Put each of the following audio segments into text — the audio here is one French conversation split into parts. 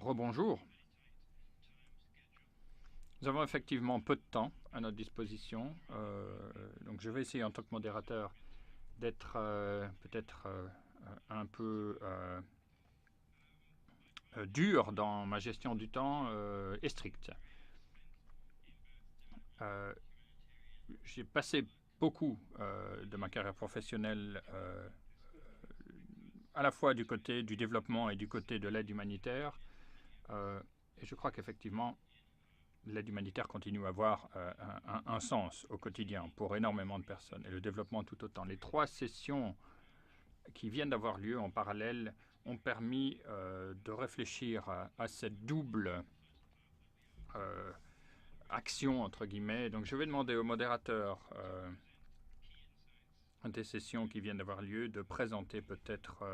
Rebonjour. Nous avons effectivement peu de temps à notre disposition, donc je vais essayer en tant que modérateur d'être peut-être un peu dur dans ma gestion du temps et strict. J'ai passé beaucoup de ma carrière professionnelle à la fois du côté du développement et du côté de l'aide humanitaire, et je crois qu'effectivement l'aide humanitaire continue à avoir un sens au quotidien pour énormément de personnes, et le développement tout autant. Les 3 sessions qui viennent d'avoir lieu en parallèle ont permis de réfléchir à cette double action, entre guillemets. Donc je vais demander aux modérateurs des sessions qui viennent d'avoir lieu de présenter peut-être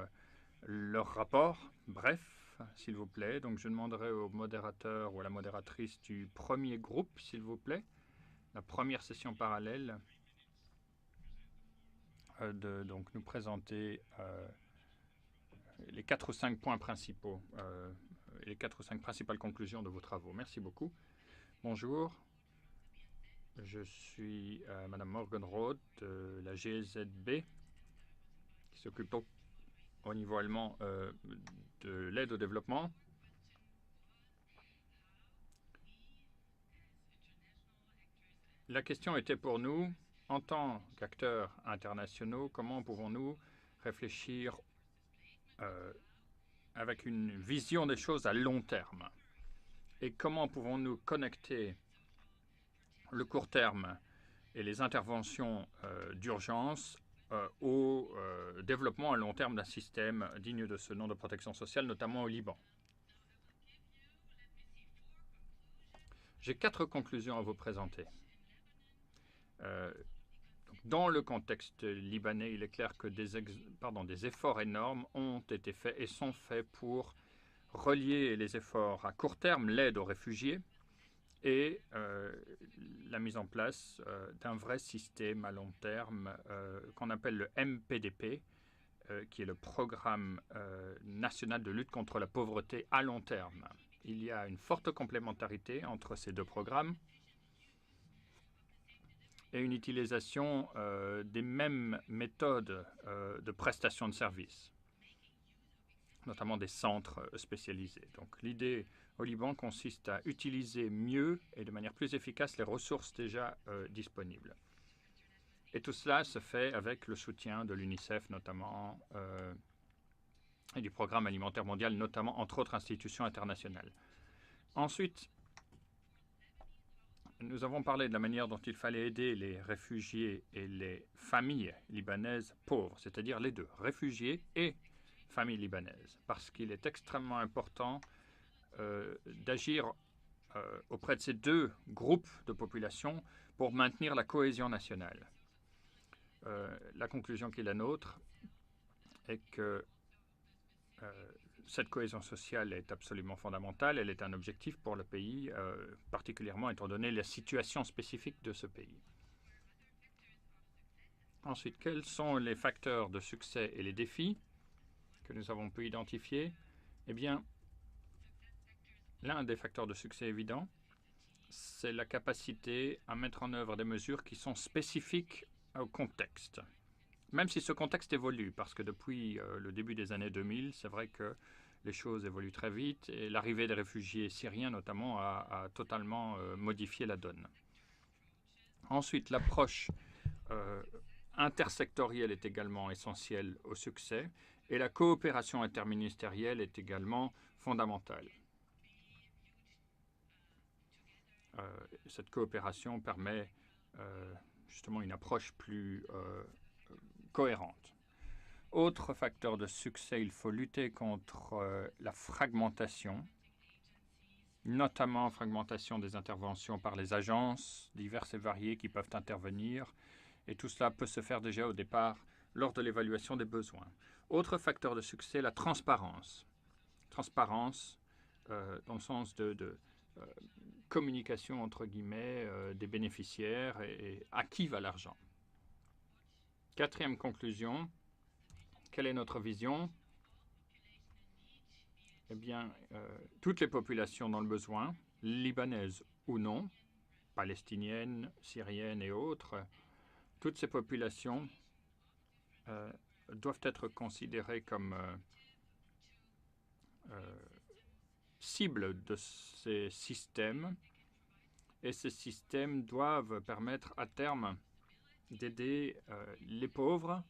leur rapport, bref, s'il vous plaît. Donc je demanderai au modérateur ou à la modératrice du premier groupe, s'il vous plaît, la première session parallèle, de donc nous présenter les 4 ou 5 points principaux, les 4 ou 5 principales conclusions de vos travaux. Merci beaucoup. Bonjour. Je suis Madame Morgan Roth de la GZB, qui s'occupe au niveau allemand de l'aide au développement. La question était pour nous, en tant qu'acteurs internationaux, comment pouvons-nous réfléchir avec une vision des choses à long terme? Et comment pouvons-nous connecter le court terme et les interventions d'urgence au développement à long terme d'un système digne de ce nom de protection sociale, notamment au Liban? J'ai 4 conclusions à vous présenter. Dans le contexte libanais, il est clair que des efforts énormes ont été faits et sont faits pour relier les efforts à court terme, l'aide aux réfugiés, et la mise en place d'un vrai système à long terme qu'on appelle le MPDP, qui est le Programme national de lutte contre la pauvreté à long terme. Il y a une forte complémentarité entre ces 2 programmes et une utilisation des mêmes méthodes de prestation de services, notamment des centres spécialisés. Donc l'idée au Liban consiste à utiliser mieux et de manière plus efficace les ressources déjà disponibles. Et tout cela se fait avec le soutien de l'UNICEF notamment et du Programme alimentaire mondial, notamment entre autres institutions internationales. Ensuite, nous avons parlé de la manière dont il fallait aider les réfugiés et les familles libanaises pauvres, c'est-à-dire les deux, réfugiés et familles libanaises, parce qu'il est extrêmement important d'agir auprès de ces 2 groupes de population pour maintenir la cohésion nationale. La conclusion qui est la nôtre est que cette cohésion sociale est absolument fondamentale. Elle est un objectif pour le pays, particulièrement étant donné la situation spécifique de ce pays. Ensuite, quels sont les facteurs de succès et les défis que nous avons pu identifier? Eh bien, l'un des facteurs de succès évidents, c'est la capacité à mettre en œuvre des mesures qui sont spécifiques au contexte. Même si ce contexte évolue, parce que depuis le début des années 2000, c'est vrai que les choses évoluent très vite et l'arrivée des réfugiés syriens notamment a totalement modifié la donne. Ensuite, l'approche intersectorielle est également essentielle au succès et la coopération interministérielle est également fondamentale. Cette coopération permet justement une approche plus cohérente. Autre facteur de succès, il faut lutter contre la fragmentation, notamment fragmentation des interventions par les agences diverses et variées qui peuvent intervenir. Et tout cela peut se faire déjà au départ lors de l'évaluation des besoins. Autre facteur de succès, la transparence. Transparence dans le sens de communication, entre guillemets, des bénéficiaires et à qui va l'argent. 4e conclusion, quelle est notre vision? eh bien, toutes les populations dans le besoin, libanaises ou non, palestiniennes, syriennes et autres, toutes ces populations doivent être considérées comme cibles de ces systèmes, et ces systèmes doivent permettre à terme d'aider les pauvres,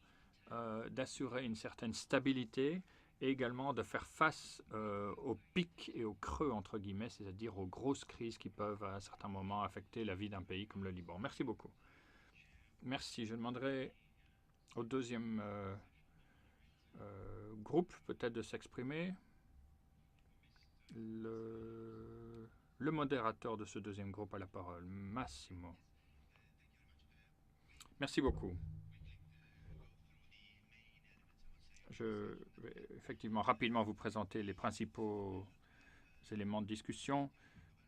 d'assurer une certaine stabilité et également de faire face aux pics et aux creux, entre guillemets, c'est-à-dire aux grosses crises qui peuvent à un certain moment affecter la vie d'un pays comme le Liban. Merci beaucoup. Merci. Je demanderai au deuxième groupe peut-être de s'exprimer. Le modérateur de ce deuxième groupe a la parole, Massimo. Merci beaucoup. Je vais effectivement rapidement vous présenter les principaux éléments de discussion.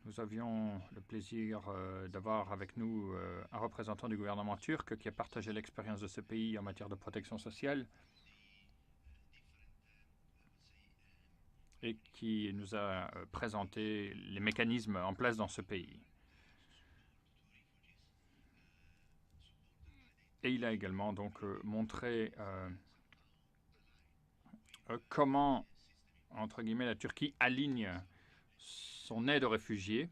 Nous avions le plaisir d'avoir avec nous un représentant du gouvernement turc qui a partagé l'expérience de ce pays en matière de protection sociale et qui nous a présenté les mécanismes en place dans ce pays. Et il a également donc montré comment, entre guillemets, la Turquie aligne son aide aux réfugiés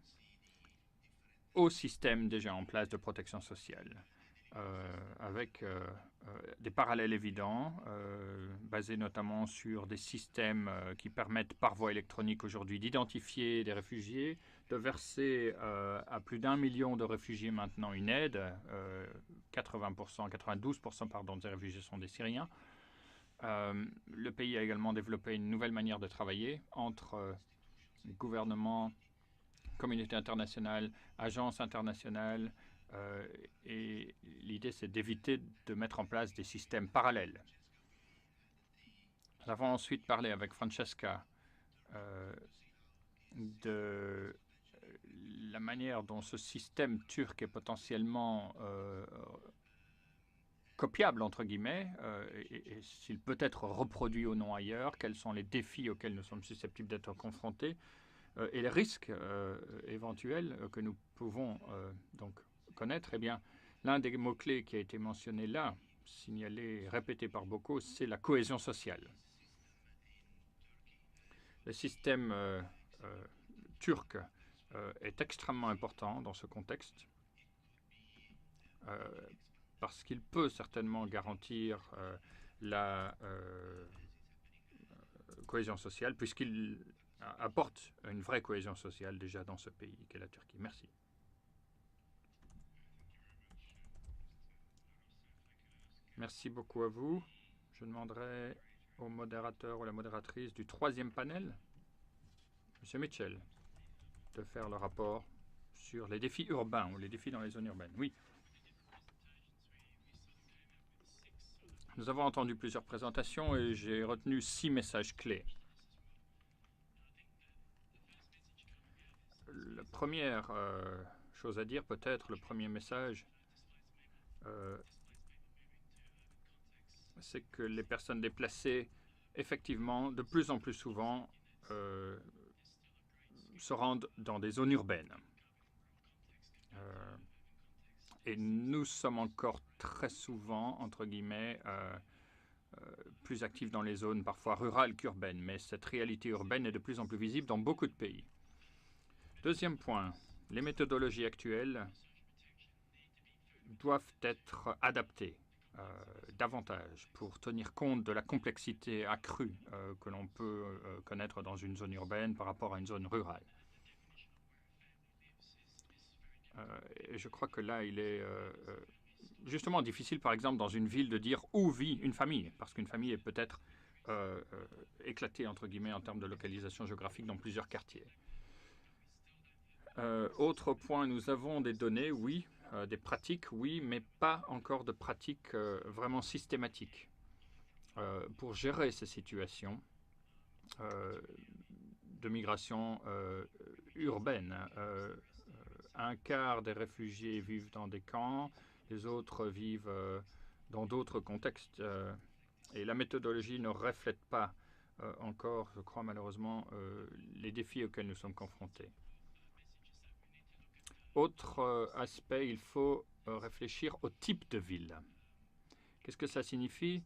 au système déjà en place de protection sociale, avec des parallèles évidents, basés notamment sur des systèmes qui permettent par voie électronique aujourd'hui d'identifier des réfugiés, de verser à plus d'1 million de réfugiés maintenant une aide. 92% pardon, des réfugiés sont des Syriens. Le pays a également développé une nouvelle manière de travailler entre gouvernement, communauté internationale, agences internationales, et l'idée c'est d'éviter de mettre en place des systèmes parallèles. Nous avons ensuite parlé avec Francesca de la manière dont ce système turc est potentiellement copiable, entre guillemets, et s'il peut être reproduit ou non ailleurs, quels sont les défis auxquels nous sommes susceptibles d'être confrontés, et les risques éventuels que nous pouvons donc connaître. Eh bien, l'un des mots-clés qui a été mentionné là, signalé, répété par beaucoup, c'est la cohésion sociale. Le système turc est extrêmement important dans ce contexte parce qu'il peut certainement garantir la cohésion sociale puisqu'il apporte une vraie cohésion sociale déjà dans ce pays qu'est la Turquie. Merci. Merci beaucoup à vous. Je demanderai au modérateur ou la modératrice du troisième panel, M. Mitchell, de faire le rapport sur les défis urbains ou les défis dans les zones urbaines. Oui. Nous avons entendu plusieurs présentations et j'ai retenu 6 messages clés. La première chose à dire, peut-être, le premier message, c'est que les personnes déplacées, effectivement, de plus en plus souvent, se rendent dans des zones urbaines. Et nous sommes encore très souvent, entre guillemets, plus actifs dans les zones parfois rurales qu'urbaines. Mais cette réalité urbaine est de plus en plus visible dans beaucoup de pays. Deuxième point, les méthodologies actuelles doivent être adaptées davantage pour tenir compte de la complexité accrue que l'on peut connaître dans une zone urbaine par rapport à une zone rurale. Et je crois que là, il est justement difficile, par exemple, dans une ville de dire où vit une famille, parce qu'une famille est peut-être éclatée, entre guillemets, en termes de localisation géographique dans plusieurs quartiers. Autre point, nous avons des données, oui, des pratiques, oui, mais pas encore de pratiques vraiment systématiques pour gérer ces situations de migration urbaine. Un quart des réfugiés vivent dans des camps, les autres vivent dans d'autres contextes. Et la méthodologie ne reflète pas encore, je crois malheureusement, les défis auxquels nous sommes confrontés. Autre aspect, il faut réfléchir au type de ville. Qu'est-ce que ça signifie?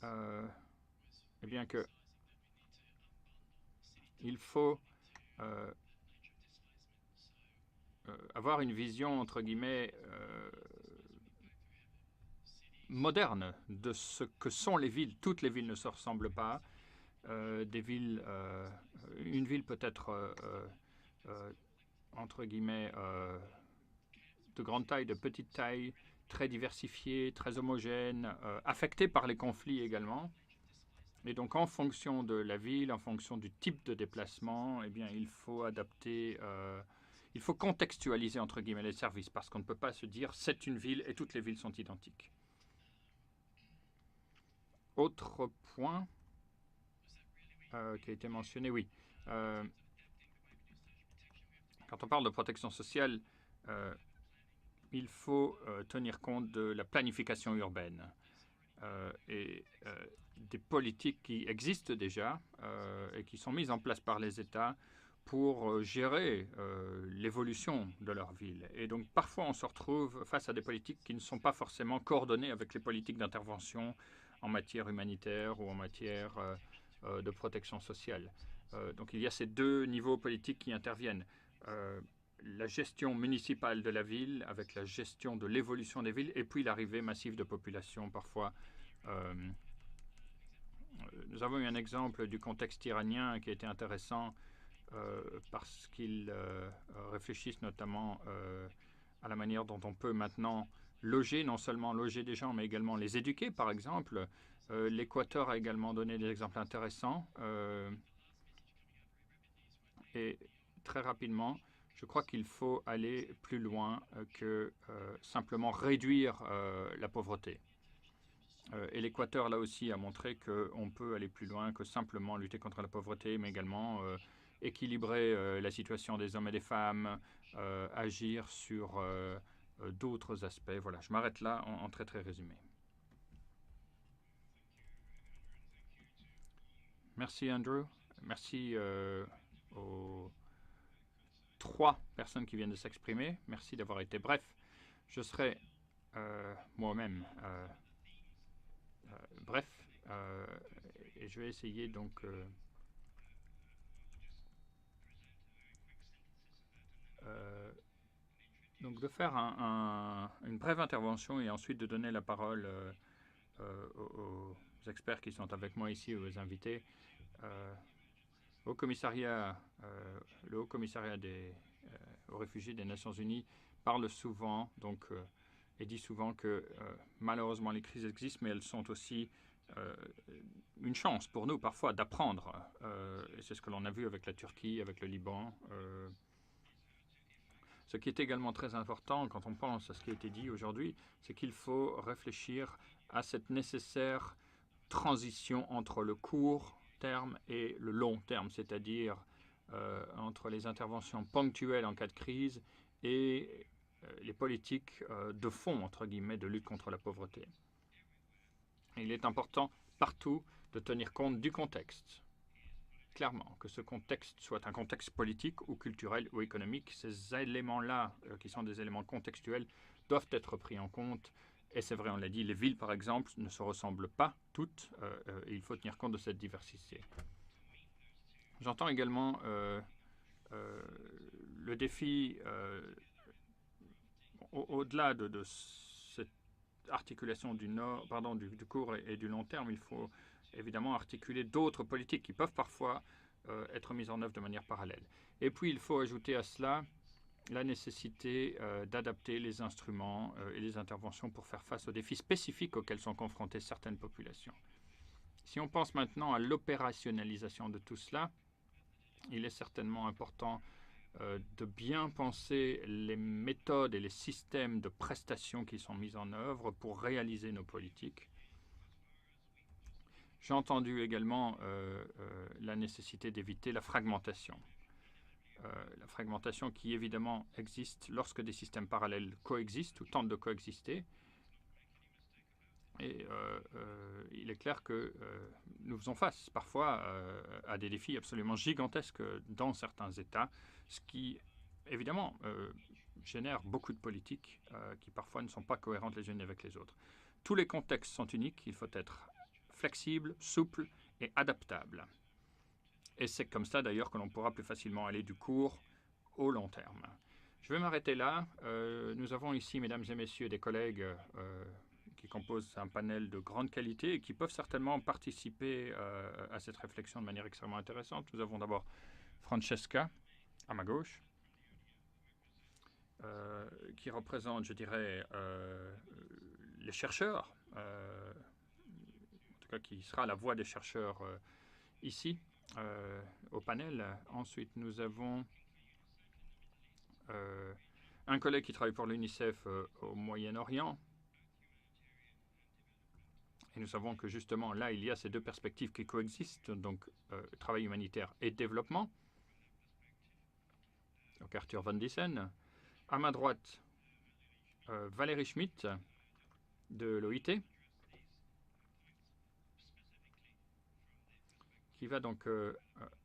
Eh bien que il faut avoir une vision, entre guillemets, moderne de ce que sont les villes. Toutes les villes ne se ressemblent pas. Des villes, une ville peut être, entre guillemets, de grande taille, de petite taille, très diversifiée, très homogène, affectée par les conflits également. Et donc, en fonction de la ville, en fonction du type de déplacement, eh bien, il faut adapter, il faut contextualiser, entre guillemets, les services, parce qu'on ne peut pas se dire c'est une ville et toutes les villes sont identiques. Autre point qui a été mentionné, oui. Quand on parle de protection sociale, il faut tenir compte de la planification urbaine et des politiques qui existent déjà et qui sont mises en place par les États pour gérer l'évolution de leur ville. Et donc parfois on se retrouve face à des politiques qui ne sont pas forcément coordonnées avec les politiques d'intervention en matière humanitaire ou en matière de protection sociale. Donc il y a ces deux niveaux politiques qui interviennent. La gestion municipale de la ville avec la gestion de l'évolution des villes et puis l'arrivée massive de populations parfois. Nous avons eu un exemple du contexte iranien qui était intéressant parce qu'ils réfléchissent notamment à la manière dont on peut maintenant loger, non seulement loger des gens, mais également les éduquer, par exemple. L'Équateur a également donné des exemples intéressants. Et très rapidement, je crois qu'il faut aller plus loin que simplement réduire la pauvreté. Et l'Équateur, là aussi, a montré qu'on peut aller plus loin que simplement lutter contre la pauvreté, mais également équilibrer la situation des hommes et des femmes, agir sur d'autres aspects. Voilà, je m'arrête là en très très résumé. Merci Andrew. Merci aux 3 personnes qui viennent de s'exprimer. Merci d'avoir été bref. Je serai moi-même bref et je vais essayer donc de faire une brève intervention et ensuite de donner la parole aux experts qui sont avec moi ici, aux invités. Au commissariat, le Haut Commissariat aux réfugiés des Nations Unies parle souvent et dit souvent que malheureusement les crises existent, mais elles sont aussi une chance pour nous parfois d'apprendre. Et c'est ce que l'on a vu avec la Turquie, avec le Liban. Ce qui est également très important quand on pense à ce qui a été dit aujourd'hui, c'est qu'il faut réfléchir à cette nécessaire transition entre le court terme et le long terme, c'est-à-dire entre les interventions ponctuelles en cas de crise et les politiques de fond, entre guillemets, de lutte contre la pauvreté. Il est important partout de tenir compte du contexte. Clairement, que ce contexte soit un contexte politique ou culturel ou économique, ces éléments-là, qui sont des éléments contextuels, doivent être pris en compte. Et c'est vrai, on l'a dit, les villes, par exemple, ne se ressemblent pas toutes. Et il faut tenir compte de cette diversité. J'entends également le défi, au-delà de cette articulation du court et du long terme, il faut évidemment articuler d'autres politiques qui peuvent parfois être mises en œuvre de manière parallèle. Et puis, il faut ajouter à cela la nécessité d'adapter les instruments et les interventions pour faire face aux défis spécifiques auxquels sont confrontées certaines populations. Si on pense maintenant à l'opérationnalisation de tout cela, il est certainement important de bien penser les méthodes et les systèmes de prestations qui sont mis en œuvre pour réaliser nos politiques. J'ai entendu également la nécessité d'éviter la fragmentation. La fragmentation qui évidemment existe lorsque des systèmes parallèles coexistent ou tentent de coexister. Et il est clair que nous faisons face parfois à des défis absolument gigantesques dans certains États, ce qui évidemment génère beaucoup de politiques qui parfois ne sont pas cohérentes les unes avec les autres. Tous les contextes sont uniques, il faut être flexible, souple et adaptable. Et c'est comme ça d'ailleurs que l'on pourra plus facilement aller du court au long terme. Je vais m'arrêter là. Nous avons ici, mesdames et messieurs, des collègues qui composent un panel de grande qualité et qui peuvent certainement participer à cette réflexion de manière extrêmement intéressante. Nous avons d'abord Francesca, à ma gauche, qui représente, je dirais, les chercheurs, en tout cas qui sera la voix des chercheurs ici, au panel. Ensuite, nous avons un collègue qui travaille pour l'UNICEF au Moyen-Orient. Et nous savons que justement, là, il y a ces deux perspectives qui coexistent, donc travail humanitaire et développement. Donc Arthur Van Dissen. À ma droite, Valérie Schmidt de l'OIT, qui va donc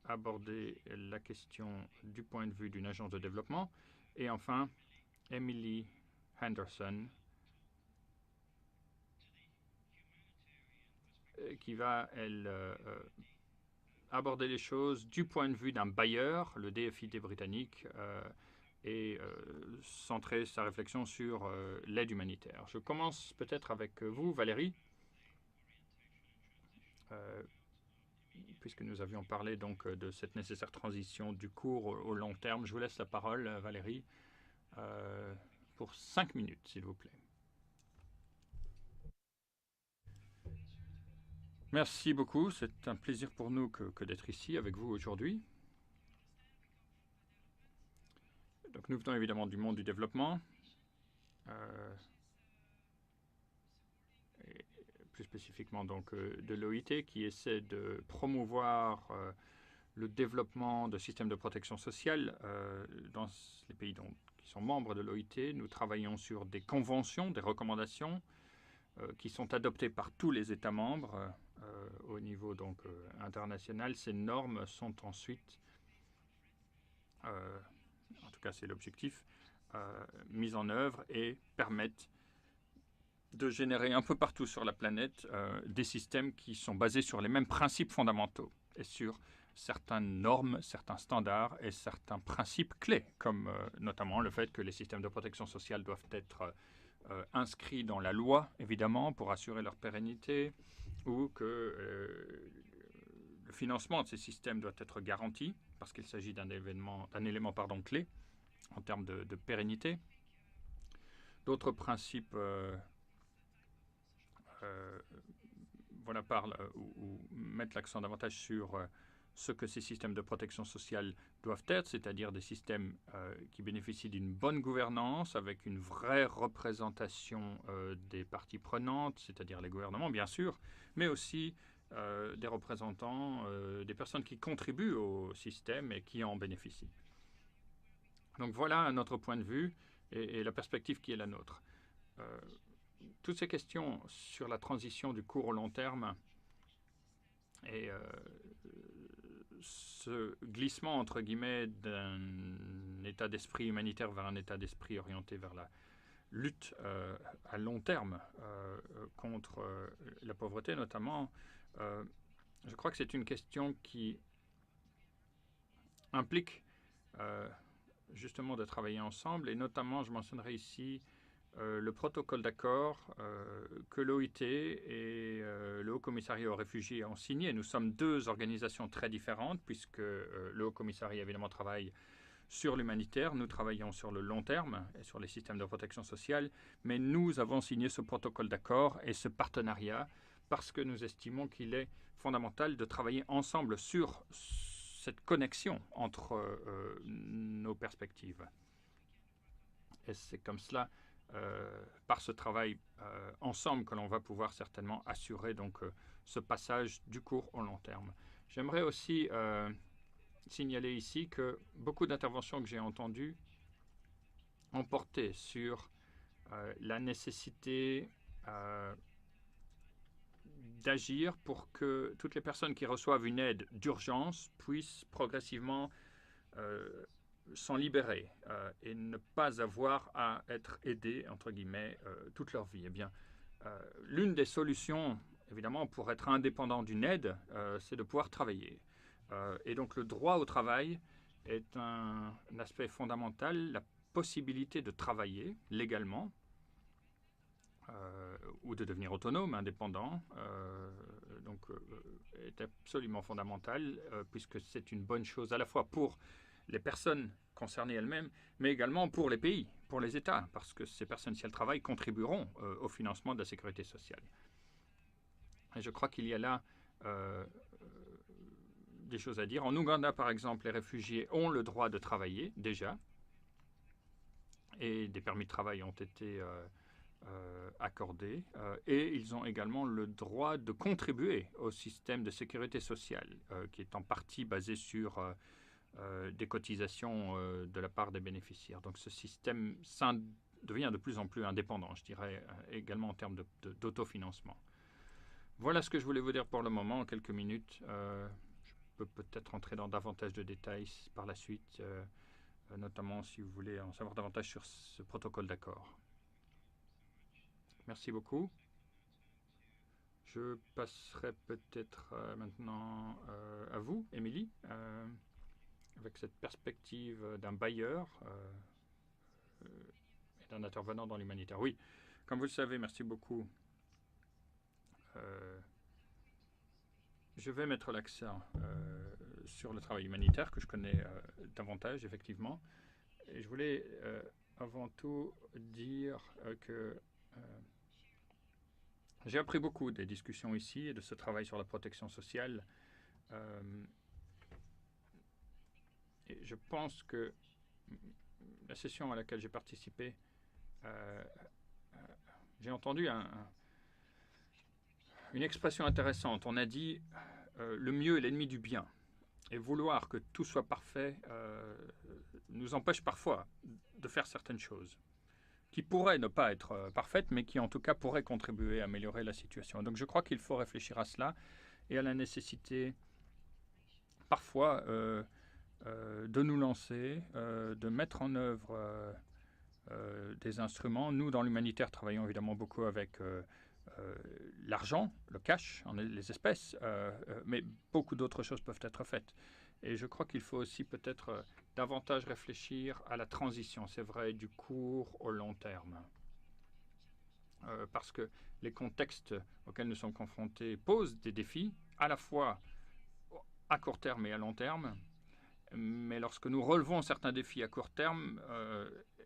aborder la question du point de vue d'une agence de développement. Et enfin, Emily Henderson, qui va, elle, aborder les choses du point de vue d'un bailleur, le DFID britannique, et centrer sa réflexion sur l'aide humanitaire. Je commence peut-être avec vous, Valérie, puisque nous avions parlé donc de cette nécessaire transition du court au long terme. Je vous laisse la parole, Valérie, pour 5 minutes, s'il vous plaît. Merci beaucoup. C'est un plaisir pour nous que d'être ici avec vous aujourd'hui. Donc nous venons évidemment du monde du développement, et plus spécifiquement donc de l'OIT qui essaie de promouvoir le développement de systèmes de protection sociale dans les pays qui sont membres de l'OIT. Nous travaillons sur des conventions, des recommandations qui sont adoptées par tous les États membres au niveau donc international. Ces normes sont ensuite, en tout cas c'est l'objectif, mises en œuvre et permettent de générer un peu partout sur la planète des systèmes qui sont basés sur les mêmes principes fondamentaux et sur certaines normes, certains standards et certains principes clés, comme notamment le fait que les systèmes de protection sociale doivent être inscrits dans la loi, évidemment, pour assurer leur pérennité, ou que le financement de ces systèmes doit être garanti, parce qu'il s'agit d'un élément clé en termes de pérennité. D'autres principes voilà, parlent ou mettent l'accent davantage sur ce que ces systèmes de protection sociale doivent être, c'est-à-dire des systèmes qui bénéficient d'une bonne gouvernance avec une vraie représentation des parties prenantes, c'est-à-dire les gouvernements bien sûr, mais aussi des représentants, des personnes qui contribuent au système et qui en bénéficient. Donc voilà notre point de vue et la perspective qui est la nôtre. Toutes ces questions sur la transition du court au long terme et ce glissement, entre guillemets, d'un état d'esprit humanitaire vers un état d'esprit orienté vers la lutte à long terme contre la pauvreté notamment, je crois que c'est une question qui implique justement de travailler ensemble, et notamment je mentionnerai ici le protocole d'accord que l'OIT et le Haut Commissariat aux réfugiés ont signé. Nous sommes deux organisations très différentes puisque le Haut Commissariat évidemment travaille sur l'humanitaire, nous travaillons sur le long terme et sur les systèmes de protection sociale, mais nous avons signé ce protocole d'accord et ce partenariat parce que nous estimons qu'il est fondamental de travailler ensemble sur cette connexion entre nos perspectives. Et c'est comme cela, par ce travail ensemble, que l'on va pouvoir certainement assurer donc ce passage du court au long terme. J'aimerais aussi signaler ici que beaucoup d'interventions que j'ai entendues ont porté sur la nécessité d'agir pour que toutes les personnes qui reçoivent une aide d'urgence puissent progressivement s'en libérer et ne pas avoir à être aidées, entre guillemets, toute leur vie. Eh bien, l'une des solutions, évidemment, pour être indépendant d'une aide, c'est de pouvoir travailler. Et donc, le droit au travail est un aspect fondamental, la possibilité de travailler légalement ou de devenir autonome, indépendant, est absolument fondamental puisque c'est une bonne chose à la fois pour les personnes concernées elles-mêmes, mais également pour les pays, pour les États, parce que ces personnes, si elles travaillent, contribueront au financement de la sécurité sociale. Et je crois qu'il y a là des choses à dire. En Ouganda, par exemple, les réfugiés ont le droit de travailler déjà, et des permis de travail ont été accordés, et ils ont également le droit de contribuer au système de sécurité sociale, qui est en partie basé sur des cotisations de la part des bénéficiaires. Donc ce système devient de plus en plus indépendant, je dirais, également en termes d'autofinancement. Voilà ce que je voulais vous dire pour le moment, en quelques minutes. Je peux peut-être entrer dans davantage de détails par la suite, notamment si vous voulez en savoir davantage sur ce protocole d'accord. Merci beaucoup. Je passerai peut-être maintenant à vous, Émilie, avec cette perspective d'un bailleur et d'un intervenant dans l'humanitaire. Oui, comme vous le savez, merci beaucoup. Je vais mettre l'accent sur le travail humanitaire que je connais davantage, effectivement. Et je voulais avant tout dire que j'ai appris beaucoup des discussions ici et de ce travail sur la protection sociale. Et je pense que la session à laquelle j'ai participé, j'ai entendu une expression intéressante. On a dit le mieux est l'ennemi du bien. Et vouloir que tout soit parfait nous empêche parfois de faire certaines choses qui pourraient ne pas être parfaites, mais qui en tout cas pourraient contribuer à améliorer la situation. Donc je crois qu'il faut réfléchir à cela et à la nécessité parfois de nous lancer, de mettre en œuvre des instruments. Nous, dans l'humanitaire, travaillons évidemment beaucoup avec l'argent, le cash, les espèces, mais beaucoup d'autres choses peuvent être faites. Et je crois qu'il faut aussi peut-être davantage réfléchir à la transition, c'est vrai, du court au long terme. Parce que les contextes auxquels nous sommes confrontés posent des défis, à la fois à court terme et à long terme. Mais lorsque nous relevons certains défis à court terme,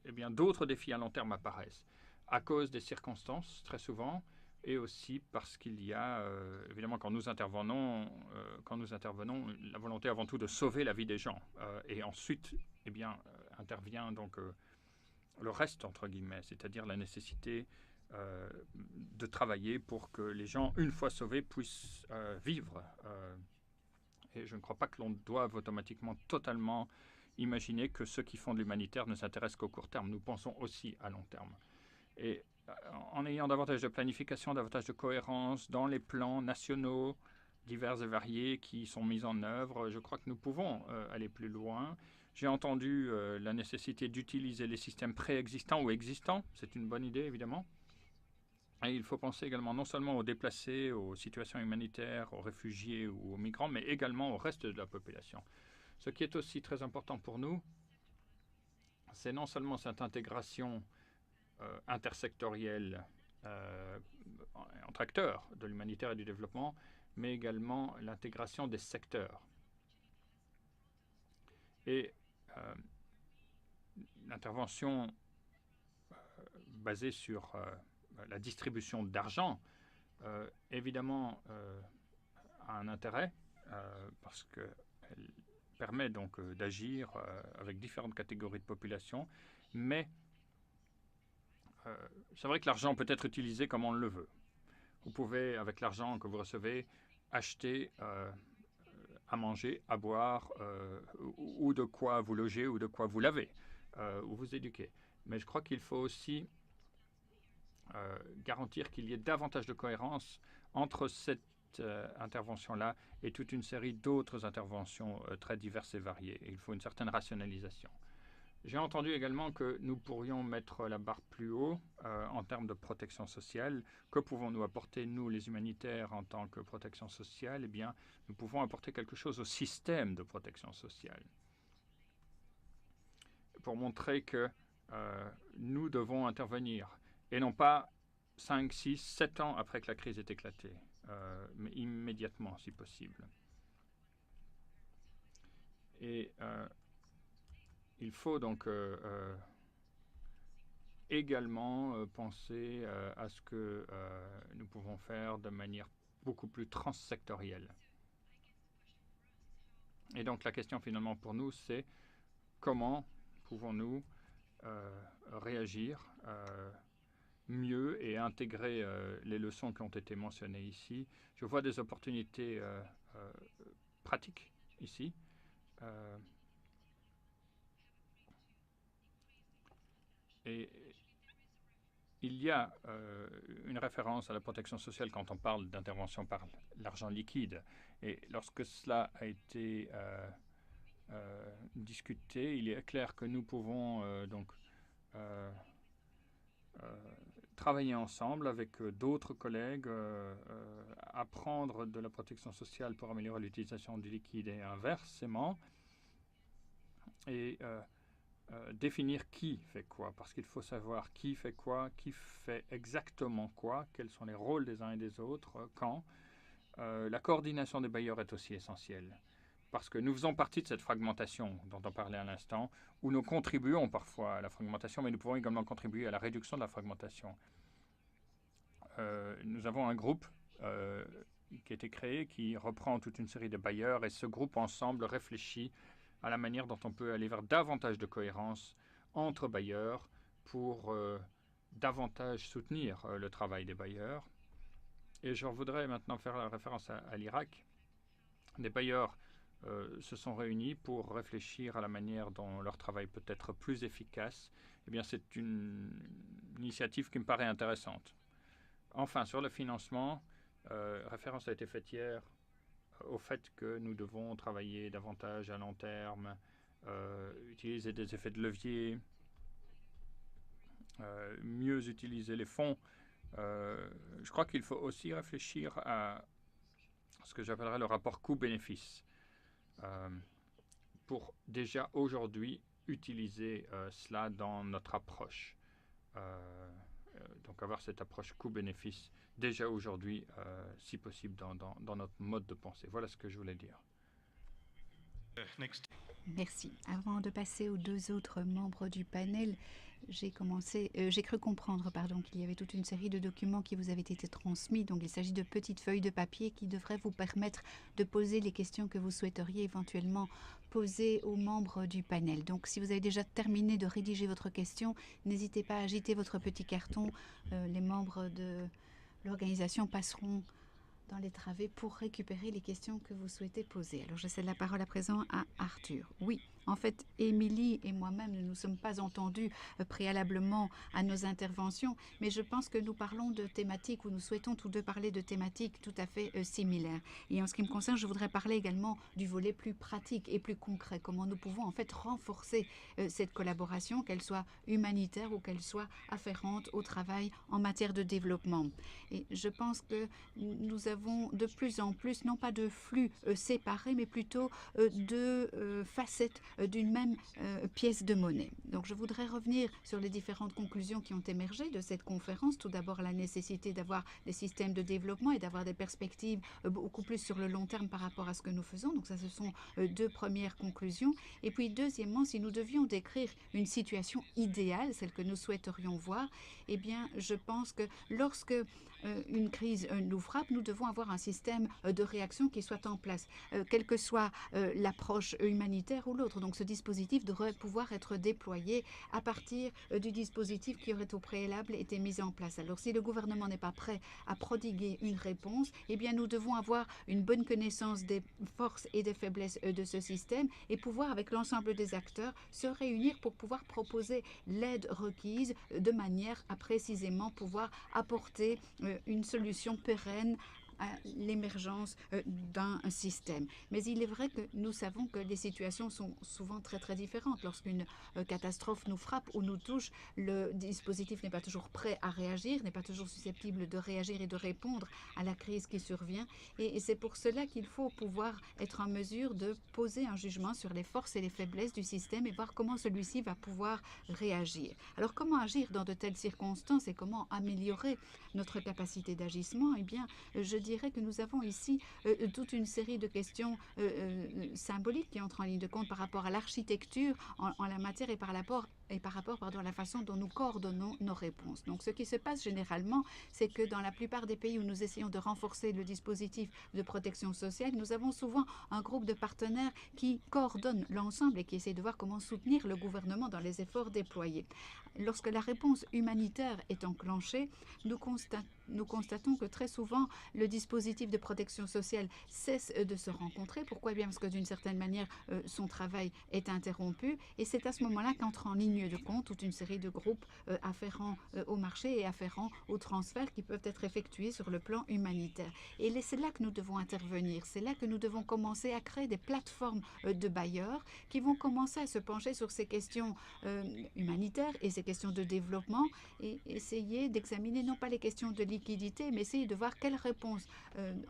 eh bien d'autres défis à long terme apparaissent, à cause des circonstances, très souvent, et aussi parce qu'il y a, évidemment, quand nous intervenons, la volonté avant tout de sauver la vie des gens. Et ensuite, eh bien, intervient donc le reste, entre guillemets, c'est-à-dire la nécessité de travailler pour que les gens, une fois sauvés, puissent vivre. Et je ne crois pas que l'on doive automatiquement totalement imaginer que ceux qui font de l'humanitaire ne s'intéressent qu'au court terme. Nous pensons aussi à long terme. Et en ayant davantage de planification, davantage de cohérence dans les plans nationaux divers et variés qui sont mis en œuvre, je crois que nous pouvons aller plus loin. J'ai entendu la nécessité d'utiliser les systèmes préexistants ou existants. C'est une bonne idée, évidemment. Et il faut penser également non seulement aux déplacés, aux situations humanitaires, aux réfugiés ou aux migrants, mais également au reste de la population. Ce qui est aussi très important pour nous, c'est non seulement cette intégration intersectorielle entre acteurs de l'humanitaire et du développement, mais également l'intégration des secteurs. Et l'intervention basée sur la distribution d'argent, évidemment, a un intérêt parce qu'elle permet donc d'agir avec différentes catégories de population, mais c'est vrai que l'argent peut être utilisé comme on le veut. Vous pouvez, avec l'argent que vous recevez, acheter à manger, à boire, ou de quoi vous loger, ou de quoi vous laver, ou vous éduquer. Mais je crois qu'il faut aussi garantir qu'il y ait davantage de cohérence entre cette intervention-là et toute une série d'autres interventions très diverses et variées. Et il faut une certaine rationalisation. J'ai entendu également que nous pourrions mettre la barre plus haut en termes de protection sociale. Que pouvons-nous apporter, nous, les humanitaires, en tant que protection sociale? Eh bien, nous pouvons apporter quelque chose au système de protection sociale pour montrer que nous devons intervenir et non pas 5, 6, 7 ans après que la crise ait éclaté, mais immédiatement si possible. Et il faut donc également penser à ce que nous pouvons faire de manière beaucoup plus transsectorielle. Et donc la question finalement pour nous, c'est comment pouvons-nous réagir mieux et intégrer les leçons qui ont été mentionnées ici. Je vois des opportunités pratiques ici. Et il y a une référence à la protection sociale quand on parle d'intervention par l'argent liquide. Et lorsque cela a été discuté, il est clair que nous pouvons travailler ensemble avec d'autres collègues, apprendre de la protection sociale pour améliorer l'utilisation du liquide et inversement, et définir qui fait quoi, parce qu'il faut savoir qui fait quoi, qui fait exactement quoi, quels sont les rôles des uns et des autres, quand. La coordination des bailleurs est aussi essentielle, parce que nous faisons partie de cette fragmentation dont on parlait à l'instant, où nous contribuons parfois à la fragmentation, mais nous pouvons également contribuer à la réduction de la fragmentation. Nous avons un groupe qui a été créé, qui reprend toute une série de bailleurs, et ce groupe ensemble réfléchit à la manière dont on peut aller vers davantage de cohérence entre bailleurs pour davantage soutenir le travail des bailleurs. Et je voudrais maintenant faire la référence à l'Irak. Des bailleurs se sont réunis pour réfléchir à la manière dont leur travail peut être plus efficace. Eh bien, c'est une initiative qui me paraît intéressante. Enfin, sur le financement, référence a été faite hier au fait que nous devons travailler davantage à long terme, utiliser des effets de levier, mieux utiliser les fonds. Je crois qu'il faut aussi réfléchir à ce que j'appellerais le rapport coût-bénéfice pour déjà aujourd'hui utiliser cela dans notre approche. Donc avoir cette approche coût-bénéfice déjà aujourd'hui, si possible, dans notre mode de pensée. Voilà ce que je voulais dire. Merci. Avant de passer aux deux autres membres du panel, j'ai cru comprendre qu'il y avait toute une série de documents qui vous avaient été transmis. Donc il s'agit de petites feuilles de papier qui devraient vous permettre de poser les questions que vous souhaiteriez éventuellement poser aux membres du panel. Donc si vous avez déjà terminé de rédiger votre question, n'hésitez pas à agiter votre petit carton. Les membres de l'organisation passeront dans les travées pour récupérer les questions que vous souhaitez poser. Alors, je cède la parole à présent à Arthur. Oui, en fait, Émilie et moi-même ne nous sommes pas entendus préalablement à nos interventions, mais je pense que nous parlons de thématiques, ou nous souhaitons tous deux parler de thématiques tout à fait similaires. Et en ce qui me concerne, je voudrais parler également du volet plus pratique et plus concret, comment nous pouvons en fait renforcer cette collaboration, qu'elle soit humanitaire ou qu'elle soit afférente au travail en matière de développement. Et je pense que nous avons de plus en plus, non pas de flux séparés, mais plutôt de facettes d'une même pièce de monnaie. Donc je voudrais revenir sur les différentes conclusions qui ont émergé de cette conférence. Tout d'abord, la nécessité d'avoir des systèmes de développement et d'avoir des perspectives beaucoup plus sur le long terme par rapport à ce que nous faisons. Donc ça, ce sont deux premières conclusions. Et puis deuxièmement, si nous devions décrire une situation idéale, celle que nous souhaiterions voir, eh bien, je pense que lorsque une crise nous frappe, nous devons avoir un système de réaction qui soit en place, quelle que soit l'approche humanitaire ou l'autre. Donc ce dispositif devrait pouvoir être déployé à partir du dispositif qui aurait au préalable été mis en place. Alors si le gouvernement n'est pas prêt à prodiguer une réponse, eh bien nous devons avoir une bonne connaissance des forces et des faiblesses de ce système et pouvoir avec l'ensemble des acteurs se réunir pour pouvoir proposer l'aide requise de manière à précisément pouvoir apporter une solution pérenne à l'émergence d'un système. Mais il est vrai que nous savons que les situations sont souvent très très différentes. Lorsqu'une catastrophe nous frappe ou nous touche, le dispositif n'est pas toujours prêt à réagir, n'est pas toujours susceptible de réagir et de répondre à la crise qui survient. Et c'est pour cela qu'il faut pouvoir être en mesure de poser un jugement sur les forces et les faiblesses du système et voir comment celui-ci va pouvoir réagir. Alors comment agir dans de telles circonstances et comment améliorer notre capacité d'agissement? Eh bien, je dirais que nous avons ici toute une série de questions symboliques qui entrent en ligne de compte par rapport à l'architecture en la matière et par rapport à la façon dont nous coordonnons nos réponses. Donc ce qui se passe généralement, c'est que dans la plupart des pays où nous essayons de renforcer le dispositif de protection sociale, nous avons souvent un groupe de partenaires qui coordonnent l'ensemble et qui essaient de voir comment soutenir le gouvernement dans les efforts déployés. Lorsque la réponse humanitaire est enclenchée, nous constatons que très souvent, le dispositif de protection sociale cesse de se rencontrer. Pourquoi? Eh bien parce que d'une certaine manière, son travail est interrompu. Et c'est à ce moment-là qu'entre en ligne de compte toute une série de groupes afférents au marché et afférents aux transferts qui peuvent être effectués sur le plan humanitaire. Et c'est là que nous devons intervenir. C'est là que nous devons commencer à créer des plateformes de bailleurs qui vont commencer à se pencher sur ces questions humanitaires et ces questions de développement et essayer d'examiner non pas les questions de liquidité, mais essayer de voir quelles réponses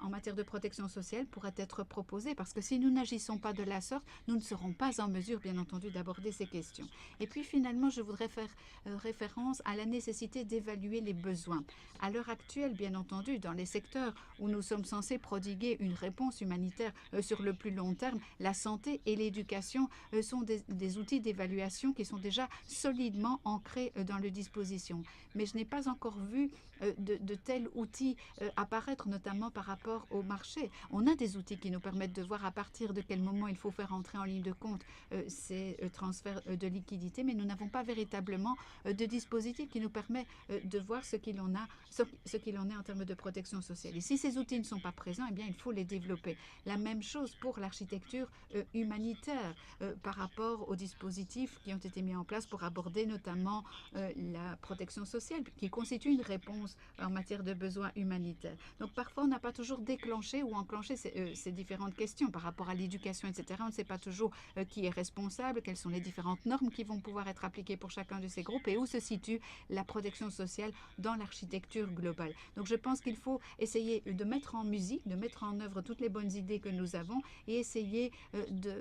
en matière de protection sociale pourraient être proposées. Parce que si nous n'agissons pas de la sorte, nous ne serons pas en mesure, bien entendu, d'aborder ces questions. Et puis finalement, je voudrais faire référence à la nécessité d'évaluer les besoins. À l'heure actuelle, bien entendu, dans les secteurs où nous sommes censés prodiguer une réponse humanitaire sur le plus long terme, la santé et l'éducation sont des outils d'évaluation qui sont déjà solidement ancrés dans le disposition. Mais je n'ai pas encore vu de tels outils apparaître, notamment par rapport au marché. On a des outils qui nous permettent de voir à partir de quel moment il faut faire entrer en ligne de compte ces transferts de liquidités, mais nous n'avons pas véritablement de dispositif qui nous permet de voir ce qu'il en est en termes de protection sociale. Et si ces outils ne sont pas présents, eh bien, il faut les développer. La même chose pour l'architecture humanitaire par rapport aux dispositifs qui ont été mis en place pour aborder notamment la protection sociale, qui constitue une réponse en matière de besoins humanitaires. Donc parfois, on n'a pas toujours déclenché ou enclenché ces différentes questions par rapport à l'éducation, etc. On ne sait pas toujours qui est responsable, quelles sont les différentes normes qui vont pouvoir être appliquées pour chacun de ces groupes et où se situe la protection sociale dans l'architecture globale. Donc je pense qu'il faut essayer de mettre en musique, de mettre en œuvre toutes les bonnes idées que nous avons et essayer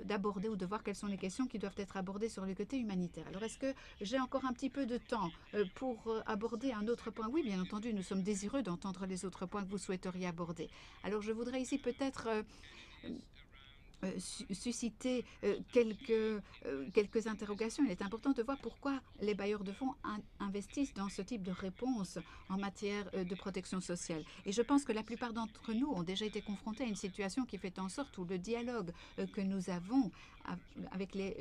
d'aborder ou de voir quelles sont les questions qui doivent être abordées sur le côté humanitaire. Alors est-ce que j'ai encore un petit peu de temps pour aborder un autre point? Oui, bien entendu, nous sommes désireux d'entendre les autres points que vous souhaiteriez aborder. Alors je voudrais ici peut-être susciter quelques interrogations. Il est important de voir pourquoi les bailleurs de fonds investissent dans ce type de réponse en matière de protection sociale. Et je pense que la plupart d'entre nous ont déjà été confrontés à une situation qui fait en sorte où le dialogue que nous avons avec les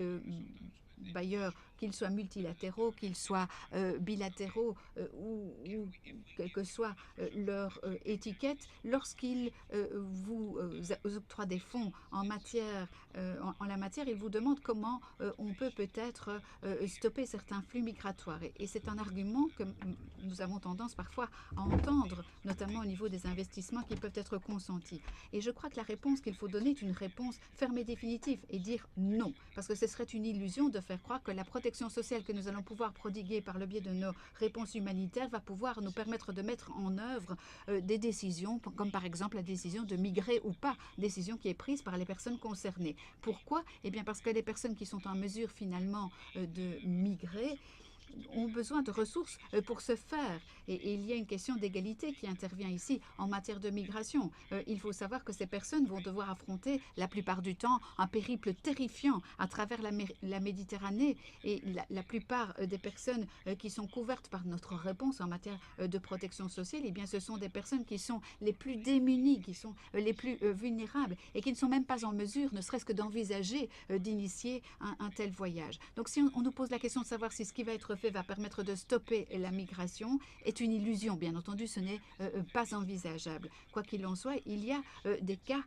bailleurs, qu'ils soient multilatéraux, qu'ils soient bilatéraux ou quelle que soit leur étiquette, lorsqu'ils vous octroient des fonds en la matière, ils vous demandent comment on peut peut-être stopper certains flux migratoires. Et c'est un argument que nous avons tendance parfois à entendre, notamment au niveau des investissements qui peuvent être consentis. Et je crois que la réponse qu'il faut donner est une réponse ferme et définitive et dire non, parce que ce serait une illusion de faire croire que la protection sociale que nous allons pouvoir prodiguer par le biais de nos réponses humanitaires va pouvoir nous permettre de mettre en œuvre des décisions, comme par exemple la décision de migrer ou pas, décision qui est prise par les personnes concernées. Pourquoi? Eh bien parce que les personnes qui sont en mesure finalement de migrer ont besoin de ressources pour se faire. Et il y a une question d'égalité qui intervient ici en matière de migration. Il faut savoir que ces personnes vont devoir affronter la plupart du temps un périple terrifiant à travers la Méditerranée. Et la plupart des personnes qui sont couvertes par notre réponse en matière de protection sociale, eh bien, ce sont des personnes qui sont les plus démunies, qui sont les plus vulnérables et qui ne sont même pas en mesure, ne serait-ce que d'envisager d'initier un tel voyage. Donc si on nous pose la question de savoir si ce qui va être fait va permettre de stopper la migration, est une illusion. Bien entendu, ce n'est pas envisageable. Quoi qu'il en soit, il y a des cas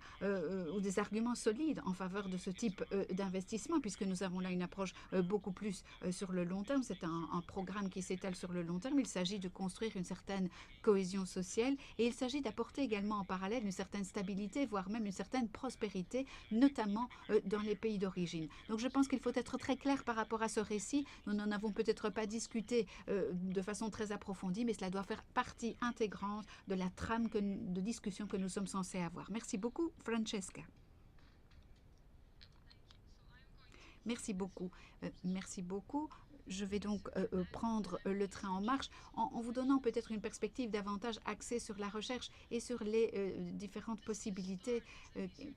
ou des arguments solides en faveur de ce type d'investissement, puisque nous avons là une approche beaucoup plus sur le long terme. C'est un programme qui s'étale sur le long terme. Il s'agit de construire une certaine cohésion sociale et il s'agit d'apporter également en parallèle une certaine stabilité, voire même une certaine prospérité, notamment dans les pays d'origine. Donc je pense qu'il faut être très clair par rapport à ce récit. Nous n'en avons peut-être pas discuté de façon très approfondie, mais cela doit faire partie intégrante de la trame de discussion que nous sommes censés avoir. Merci beaucoup, Francesca. Merci beaucoup. Merci beaucoup. Je vais donc prendre le train en marche en vous donnant peut-être une perspective davantage axée sur la recherche et sur les différentes possibilités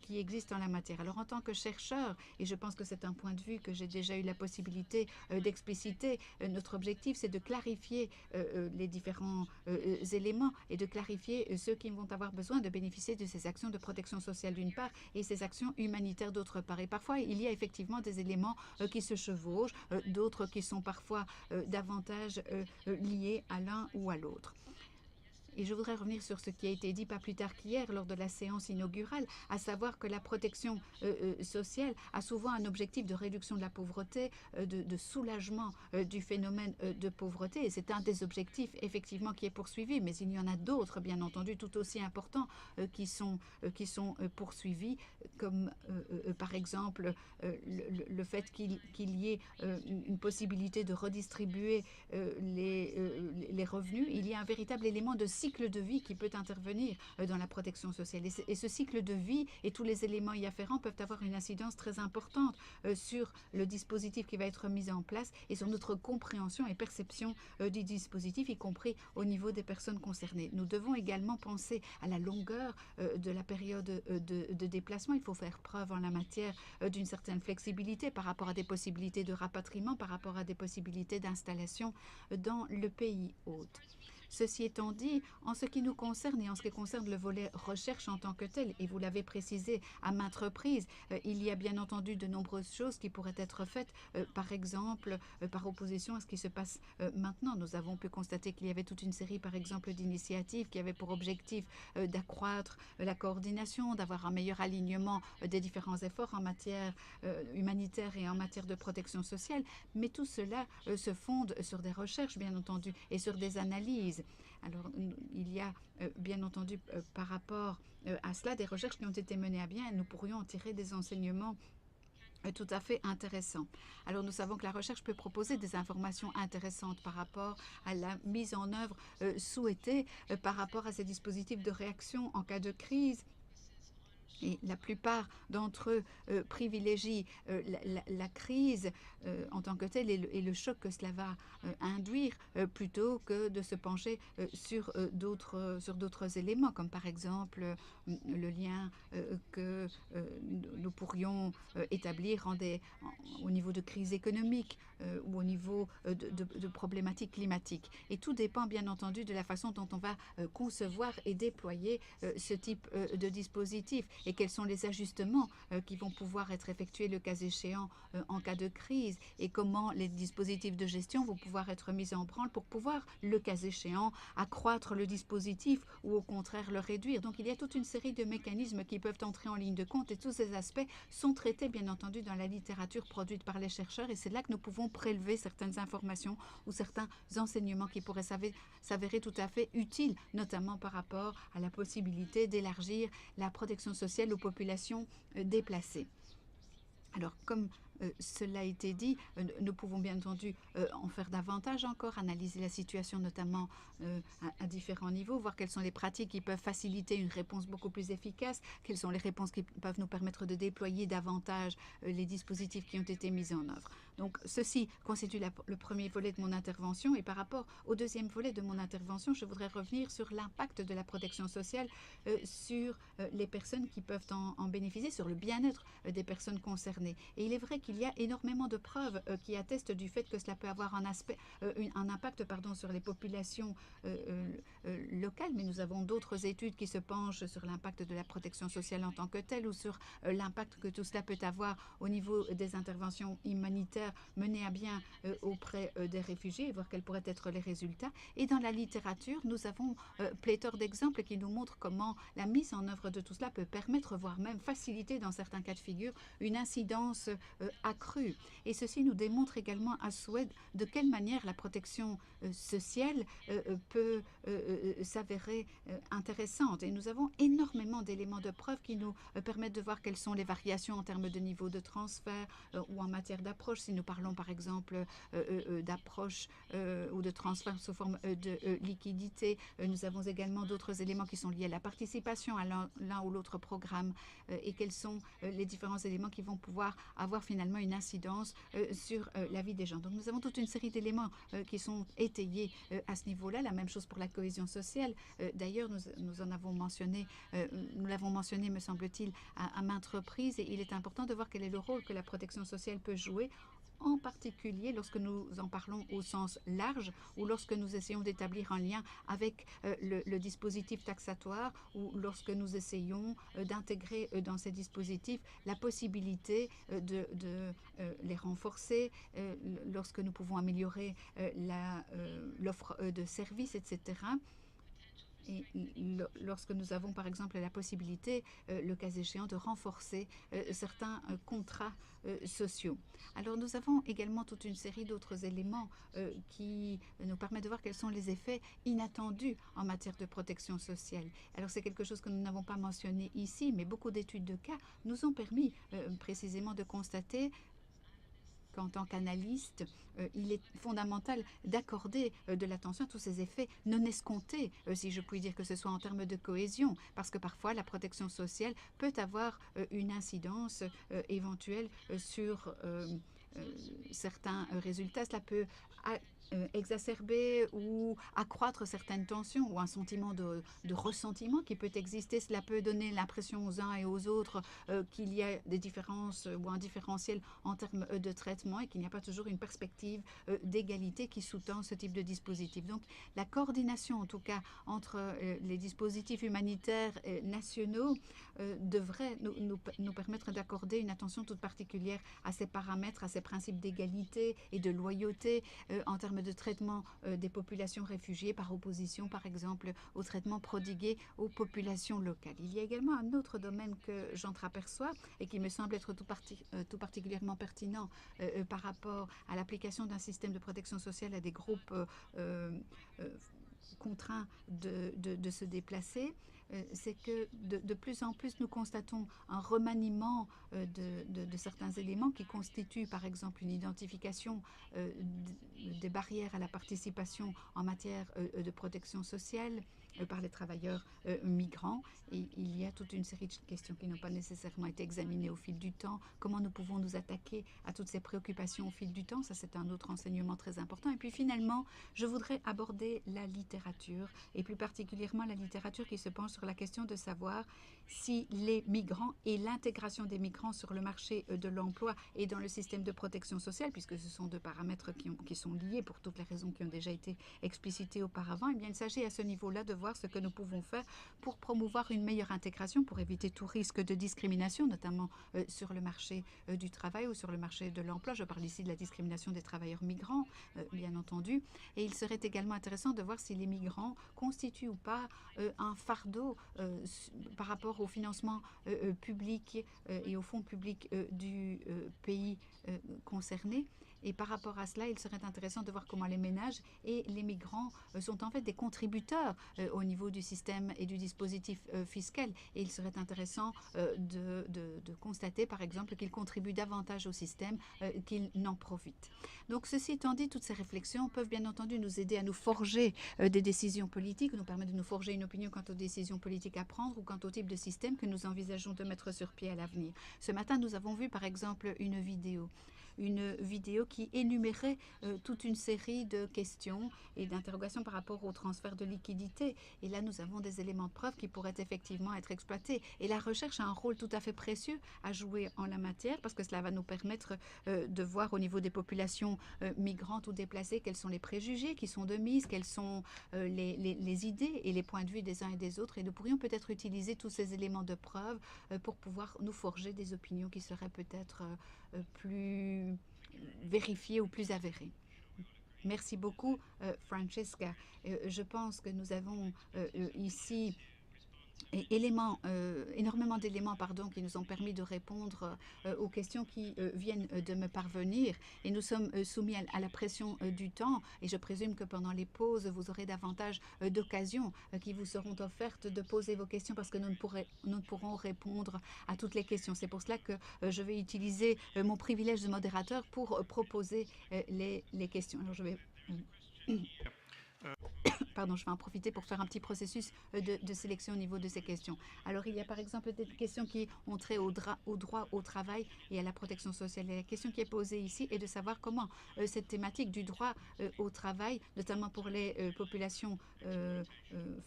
qui existent en la matière. Alors en tant que chercheur, et je pense que c'est un point de vue que j'ai déjà eu la possibilité d'expliciter, notre objectif c'est de clarifier les différents éléments et de clarifier ceux qui vont avoir besoin de bénéficier de ces actions de protection sociale d'une part et ces actions humanitaires d'autre part. Et parfois il y a effectivement des éléments qui se chevauchent, d'autres qui sont parfois davantage liés à l'un ou à l'autre. Et je voudrais revenir sur ce qui a été dit pas plus tard qu'hier lors de la séance inaugurale, à savoir que la protection sociale a souvent un objectif de réduction de la pauvreté, de soulagement du phénomène de pauvreté. Et c'est un des objectifs effectivement qui est poursuivi, mais il y en a d'autres, bien entendu, tout aussi importants qui sont poursuivis, comme par exemple le fait qu'il y ait une possibilité de redistribuer les revenus. Il y a un véritable élément de cycle de vie qui peut intervenir dans la protection sociale. Et ce cycle de vie et tous les éléments y afférents peuvent avoir une incidence très importante sur le dispositif qui va être mis en place et sur notre compréhension et perception du dispositif, y compris au niveau des personnes concernées. Nous devons également penser à la longueur de la période de déplacement. Il faut faire preuve en la matière d'une certaine flexibilité par rapport à des possibilités de rapatriement, par rapport à des possibilités d'installation dans le pays hôte. Ceci étant dit, en ce qui nous concerne et en ce qui concerne le volet recherche en tant que tel, et vous l'avez précisé à maintes reprises, il y a bien entendu de nombreuses choses qui pourraient être faites, par exemple, par opposition à ce qui se passe maintenant. Nous avons pu constater qu'il y avait toute une série, par exemple, d'initiatives qui avaient pour objectif d'accroître la coordination, d'avoir un meilleur alignement des différents efforts en matière humanitaire et en matière de protection sociale. Mais tout cela se fonde sur des recherches, bien entendu, et sur des analyses. Alors, il y a bien entendu par rapport à cela des recherches qui ont été menées à bien et nous pourrions en tirer des enseignements tout à fait intéressants. Alors nous savons que la recherche peut proposer des informations intéressantes par rapport à la mise en œuvre souhaitée par rapport à ces dispositifs de réaction en cas de crise. Et la plupart d'entre eux privilégient la crise en tant que telle et le choc que cela va induire plutôt que de se pencher sur d'autres éléments, comme par exemple le lien que nous pourrions établir au niveau de crise économique ou au niveau de problématiques climatiques. Et tout dépend bien entendu de la façon dont on va concevoir et déployer ce type de dispositif et quels sont les ajustements qui vont pouvoir être effectués le cas échéant en cas de crise et comment les dispositifs de gestion vont pouvoir être mis en branle pour pouvoir, le cas échéant, accroître le dispositif ou au contraire le réduire. Donc il y a toute une série de mécanismes qui peuvent entrer en ligne de compte et tous ces aspects sont traités bien entendu dans la littérature produite par les chercheurs et c'est là que nous pouvons prélever certaines informations ou certains enseignements qui pourraient s'avérer tout à fait utiles, notamment par rapport à la possibilité d'élargir la protection sociale aux populations déplacées. Alors, comme Cela a été dit, nous pouvons bien entendu en faire davantage encore, analyser la situation notamment à différents niveaux, voir quelles sont les pratiques qui peuvent faciliter une réponse beaucoup plus efficace, quelles sont les réponses qui peuvent nous permettre de déployer davantage les dispositifs qui ont été mis en œuvre. Donc ceci constitue le premier volet de mon intervention, et par rapport au deuxième volet de mon intervention, je voudrais revenir sur l'impact de la protection sociale sur les personnes qui peuvent en bénéficier, sur le bien-être des personnes concernées. Et il est vrai qu'il y a énormément de preuves qui attestent du fait que cela peut avoir un impact sur les populations locales, mais nous avons d'autres études qui se penchent sur l'impact de la protection sociale en tant que telle, ou sur l'impact que tout cela peut avoir au niveau des interventions humanitaires menées à bien auprès des réfugiés, et voir quels pourraient être les résultats. Et dans la littérature, nous avons pléthore d'exemples qui nous montrent comment la mise en œuvre de tout cela peut permettre, voire même faciliter dans certains cas de figure, une incidence accrue. Et ceci nous démontre également à souhait de quelle manière la protection sociale peut s'avérer intéressante. Et nous avons énormément d'éléments de preuve qui nous permettent de voir quelles sont les variations en termes de niveau de transfert ou en matière d'approche. Si nous parlons par exemple d'approche ou de transfert sous forme de liquidité, nous avons également d'autres éléments qui sont liés à la participation à l'un ou l'autre programme, et quels sont les différents éléments qui vont pouvoir avoir finalement une incidence sur la vie des gens. Donc nous avons toute une série d'éléments qui sont étayés à ce niveau-là. La même chose pour la cohésion sociale. D'ailleurs, nous en avons mentionné, nous l'avons mentionné, me semble-t-il, à maintes reprises, et il est important de voir quel est le rôle que la protection sociale peut jouer, en particulier lorsque nous en parlons au sens large, ou lorsque nous essayons d'établir un lien avec le dispositif taxatoire, ou lorsque nous essayons d'intégrer dans ces dispositifs la possibilité de les renforcer, lorsque nous pouvons améliorer l'offre de services, etc. Et lorsque nous avons par exemple la possibilité, le cas échéant, de renforcer certains contrats sociaux. Alors nous avons également toute une série d'autres éléments qui nous permettent de voir quels sont les effets inattendus en matière de protection sociale. Alors c'est quelque chose que nous n'avons pas mentionné ici, mais beaucoup d'études de cas nous ont permis précisément de constater qu'en tant qu'analyste, il est fondamental d'accorder de l'attention à tous ces effets non escomptés, si je puis dire, que ce soit en termes de cohésion, parce que parfois la protection sociale peut avoir une incidence éventuelle sur certains résultats. Cela peut exacerber ou accroître certaines tensions, ou un sentiment de ressentiment qui peut exister. Cela peut donner l'impression aux uns et aux autres qu'il y a des différences ou un différentiel en termes de traitement, et qu'il n'y a pas toujours une perspective d'égalité qui sous-tend ce type de dispositif. Donc la coordination, en tout cas, entre les dispositifs humanitaires nationaux devrait nous permettre d'accorder une attention toute particulière à ces paramètres, à ces principes d'égalité et de loyauté en termes de traitement des populations réfugiées, par opposition par exemple au traitement prodigué aux populations locales. Il y a également un autre domaine que j'entreaperçois et qui me semble être tout particulièrement pertinent par rapport à l'application d'un système de protection sociale à des groupes contraints de se déplacer. C'est que de plus en plus nous constatons un remaniement de certains éléments qui constituent par exemple une identification des barrières à la participation en matière de protection sociale par les travailleurs migrants. Et il y a toute une série de questions qui n'ont pas nécessairement été examinées au fil du temps. Comment nous pouvons nous attaquer à toutes ces préoccupations au fil du temps? Ça, c'est un autre enseignement très important. Et puis finalement, je voudrais aborder la littérature, et plus particulièrement la littérature qui se penche sur la question de savoir si les migrants et l'intégration des migrants sur le marché de l'emploi et dans le système de protection sociale, puisque ce sont deux paramètres qui sont liés pour toutes les raisons qui ont déjà été explicitées auparavant, eh bien, il s'agit à ce niveau-là de voir ce que nous pouvons faire pour promouvoir une meilleure intégration, pour éviter tout risque de discrimination, notamment sur le marché du travail ou sur le marché de l'emploi. Je parle ici de la discrimination des travailleurs migrants, bien entendu. Et il serait également intéressant de voir si les migrants constituent ou pas un fardeau par rapport au financement public et aux fonds publics du pays concerné. Et par rapport à cela, il serait intéressant de voir comment les ménages et les migrants sont en fait des contributeurs au niveau du système et du dispositif fiscal. Et il serait intéressant de constater, par exemple, qu'ils contribuent davantage au système qu'ils n'en profitent. Donc, ceci étant dit, toutes ces réflexions peuvent bien entendu nous aider à nous forger des décisions politiques, nous permettre de nous forger une opinion quant aux décisions politiques à prendre ou quant au type de système que nous envisageons de mettre sur pied à l'avenir. Ce matin, nous avons vu, par exemple, une vidéo qui énumérait toute une série de questions et d'interrogations par rapport au transfert de liquidités. Et là, nous avons des éléments de preuve qui pourraient effectivement être exploités. Et la recherche a un rôle tout à fait précieux à jouer en la matière parce que cela va nous permettre de voir au niveau des populations migrantes ou déplacées quels sont les préjugés qui sont de mise, quelles sont les idées et les points de vue des uns et des autres. Et nous pourrions peut-être utiliser tous ces éléments de preuve pour pouvoir nous forger des opinions qui seraient peut-être plus vérifiées ou plus avérées. Merci beaucoup, Francesca. Je pense que nous avons ici énormément d'éléments qui nous ont permis de répondre aux questions qui viennent de me parvenir. Et nous sommes soumis à la pression du temps. Et je présume que pendant les pauses, vous aurez davantage d'occasions qui vous seront offertes de poser vos questions parce que nous ne pourrons répondre à toutes les questions. C'est pour cela que je vais utiliser mon privilège de modérateur pour proposer les questions. Alors, je vais en profiter pour faire un petit processus de sélection au niveau de ces questions. Alors, il y a par exemple des questions qui ont trait au droit au travail et à la protection sociale. Et la question qui est posée ici est de savoir comment cette thématique du droit au travail, notamment pour les populations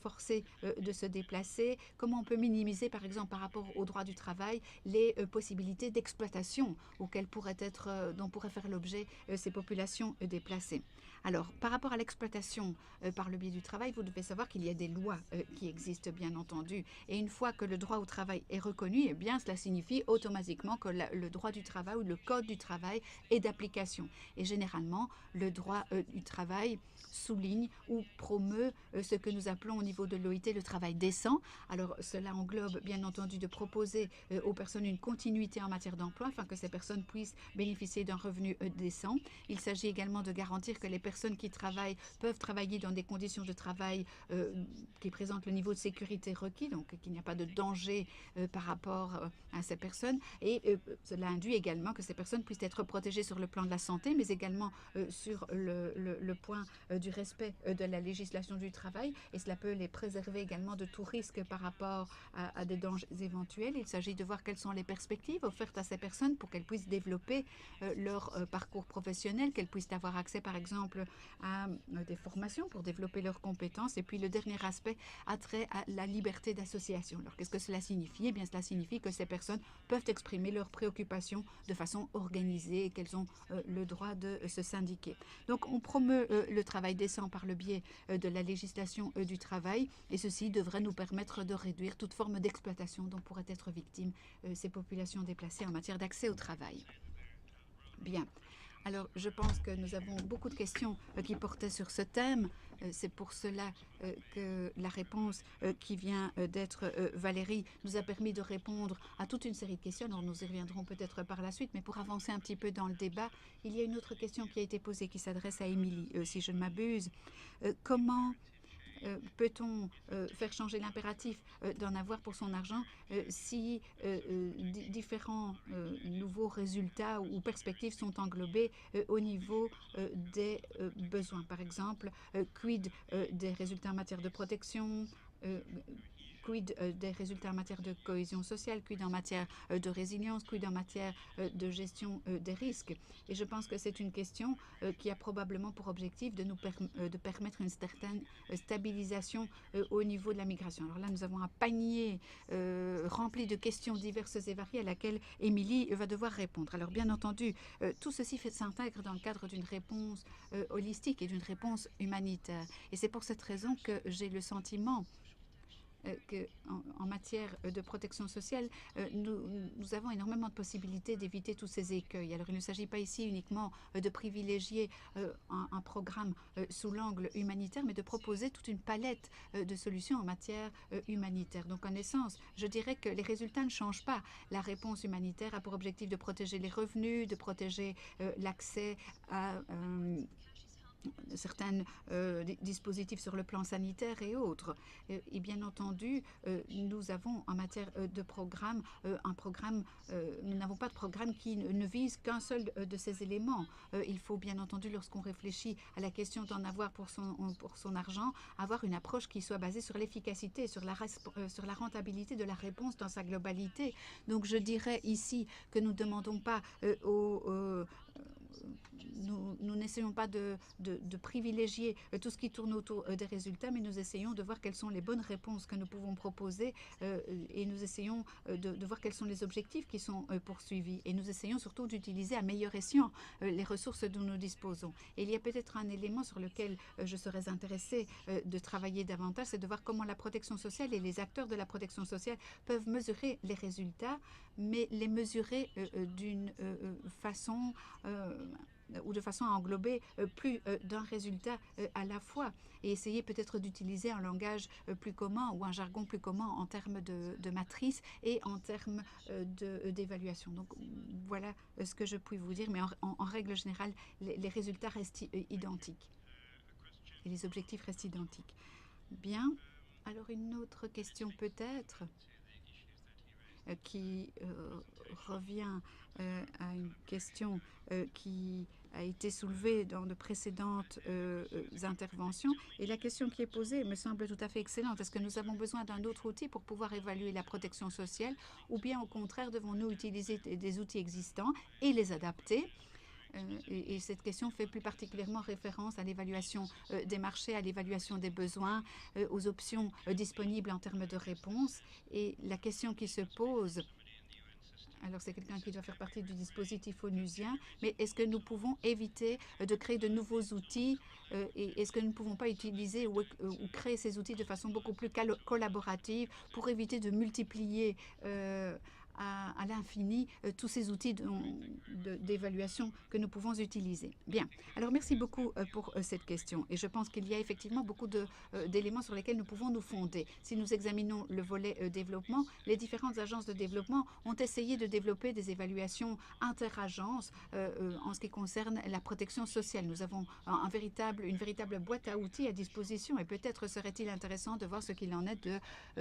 forcées de se déplacer, comment on peut minimiser, par exemple, par rapport au droit du travail, les possibilités d'exploitation dont pourraient faire l'objet ces populations déplacées. Alors, par rapport à l'exploitation par le biais du travail, vous devez savoir qu'il y a des lois qui existent, bien entendu. Et une fois que le droit au travail est reconnu, eh bien, cela signifie automatiquement que le droit du travail ou le code du travail est d'application. Et généralement, le droit du travail souligne ou promeut ce que nous appelons au niveau de l'OIT le travail décent. Alors, cela englobe, bien entendu, de proposer aux personnes une continuité en matière d'emploi afin que ces personnes puissent bénéficier d'un revenu décent. Il s'agit également de garantir que les personnes qui travaillent peuvent travailler dans des conditions de travail qui présentent le niveau de sécurité requis, donc qu'il n'y a pas de danger par rapport à ces personnes. Et cela induit également que ces personnes puissent être protégées sur le plan de la santé, mais également sur le point du respect de la législation du travail. Et cela peut les préserver également de tout risque par rapport à des dangers éventuels. Il s'agit de voir quelles sont les perspectives offertes à ces personnes pour qu'elles puissent développer leur parcours professionnel, qu'elles puissent avoir accès, par exemple, à des formations pour développer leurs compétences. Et puis le dernier aspect a trait à la liberté d'association. Alors qu'est-ce que cela signifie? Eh bien, cela signifie que ces personnes peuvent exprimer leurs préoccupations de façon organisée et qu'elles ont le droit de se syndiquer. Donc on promeut le travail décent par le biais de la législation du travail et ceci devrait nous permettre de réduire toute forme d'exploitation dont pourraient être victimes ces populations déplacées en matière d'accès au travail. Bien. Alors, je pense que nous avons beaucoup de questions qui portaient sur ce thème. C'est pour cela que la réponse qui vient d'être Valérie nous a permis de répondre à toute une série de questions. Alors, nous y reviendrons peut-être par la suite, mais pour avancer un petit peu dans le débat, il y a une autre question qui a été posée qui s'adresse à Émilie, si je ne m'abuse. Comment peut-on faire changer l'impératif d'en avoir pour son argent si différents nouveaux résultats ou perspectives sont englobés au niveau des besoins? Par exemple, quid des résultats en matière de protection, quid des résultats en matière de cohésion sociale, quid en matière de résilience, quid en matière de gestion des risques. Et je pense que c'est une question qui a probablement pour objectif de nous de permettre une certaine stabilisation au niveau de la migration. Alors là, nous avons un panier rempli de questions diverses et variées à laquelle Émilie va devoir répondre. Alors bien entendu, tout ceci s'intègre dans le cadre d'une réponse holistique et d'une réponse humanitaire. Et c'est pour cette raison que j'ai le sentiment qu'en matière de protection sociale, nous avons énormément de possibilités d'éviter tous ces écueils. Alors il ne s'agit pas ici uniquement de privilégier un programme sous l'angle humanitaire, mais de proposer toute une palette de solutions en matière humanitaire. Donc en essence, je dirais que les résultats ne changent pas. La réponse humanitaire a pour objectif de protéger les revenus, de protéger l'accès à certains dispositifs sur le plan sanitaire et autres. Et bien entendu, nous avons en matière de programme un programme, nous n'avons pas de programme qui ne vise qu'un seul de ces éléments. Il faut bien entendu, lorsqu'on réfléchit à la question d'en avoir pour son argent, avoir une approche qui soit basée sur l'efficacité, sur la rentabilité de la réponse dans sa globalité. Donc je dirais ici que nous ne demandons pas nous n'essayons pas de privilégier tout ce qui tourne autour des résultats, mais nous essayons de voir quelles sont les bonnes réponses que nous pouvons proposer et nous essayons de voir quels sont les objectifs qui sont poursuivis. Et nous essayons surtout d'utiliser à meilleur escient les ressources dont nous disposons. Et il y a peut-être un élément sur lequel je serais intéressée de travailler davantage, c'est de voir comment la protection sociale et les acteurs de la protection sociale peuvent mesurer les résultats, mais les mesurer d'une façon ou de façon à englober plus d'un résultat à la fois et essayer peut-être d'utiliser un langage plus commun ou un jargon plus commun en termes de matrice et en termes d'évaluation. Donc voilà ce que je puis vous dire, mais en règle générale, les résultats restent identiques et les objectifs restent identiques. Bien, alors une autre question peut-être qui revient à une question qui a été soulevée dans de précédentes interventions. Et la question qui est posée me semble tout à fait excellente. Est-ce que nous avons besoin d'un autre outil pour pouvoir évaluer la protection sociale ou bien au contraire devons-nous utiliser des outils existants et les adapter? Et cette question fait plus particulièrement référence à l'évaluation des marchés, à l'évaluation des besoins, aux options disponibles en termes de réponse. Et la question qui se pose, alors c'est quelqu'un qui doit faire partie du dispositif onusien, mais est-ce que nous pouvons éviter de créer de nouveaux outils et est-ce que nous ne pouvons pas utiliser ou créer ces outils de façon beaucoup plus collaborative pour éviter de multiplier à l'infini tous ces outils d'évaluation que nous pouvons utiliser. Bien, alors merci beaucoup pour cette question et je pense qu'il y a effectivement beaucoup d'éléments sur lesquels nous pouvons nous fonder. Si nous examinons le volet développement, les différentes agences de développement ont essayé de développer des évaluations interagences en ce qui concerne la protection sociale. Nous avons une véritable boîte à outils à disposition et peut-être serait-il intéressant de voir ce qu'il en est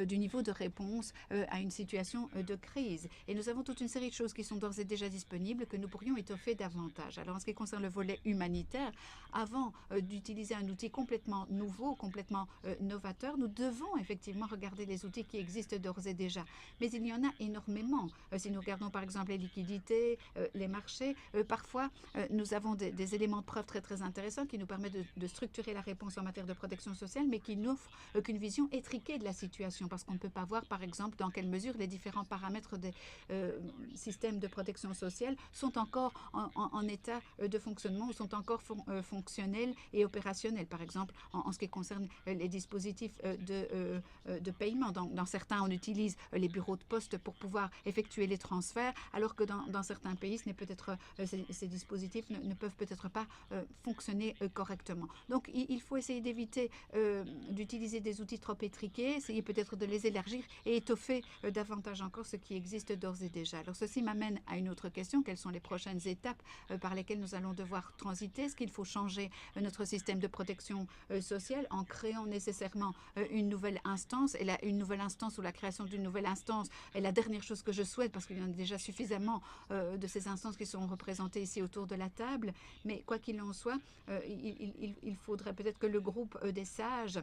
du niveau de réponse à une situation de crise. Et nous avons toute une série de choses qui sont d'ores et déjà disponibles que nous pourrions étoffer davantage. Alors en ce qui concerne le volet humanitaire, avant d'utiliser un outil complètement nouveau, complètement novateur, nous devons effectivement regarder les outils qui existent d'ores et déjà. Mais il y en a énormément. Si nous regardons par exemple les liquidités, les marchés, parfois nous avons des éléments de preuve très très intéressants qui nous permettent de structurer la réponse en matière de protection sociale, mais qui n'offrent qu'une vision étriquée de la situation parce qu'on ne peut pas voir par exemple dans quelle mesure les différents paramètres des systèmes de protection sociale sont encore en état de fonctionnement ou sont encore fonctionnels et opérationnels. Par exemple, en ce qui concerne les dispositifs de paiement. Dans certains, on utilise les bureaux de poste pour pouvoir effectuer les transferts, alors que dans certains pays, ces dispositifs ne peuvent peut-être pas fonctionner correctement. Donc, il faut essayer d'éviter d'utiliser des outils trop étriqués, essayer peut-être de les élargir et étoffer davantage encore ce qui existe d'ores et déjà. Alors ceci m'amène à une autre question. Quelles sont les prochaines étapes par lesquelles nous allons devoir transiter? Est-ce qu'il faut changer notre système de protection sociale en créant nécessairement une nouvelle instance? Et une nouvelle instance ou la création d'une nouvelle instance est la dernière chose que je souhaite parce qu'il y en a déjà suffisamment de ces instances qui sont représentées ici autour de la table. Mais quoi qu'il en soit, il faudrait peut-être que le groupe des sages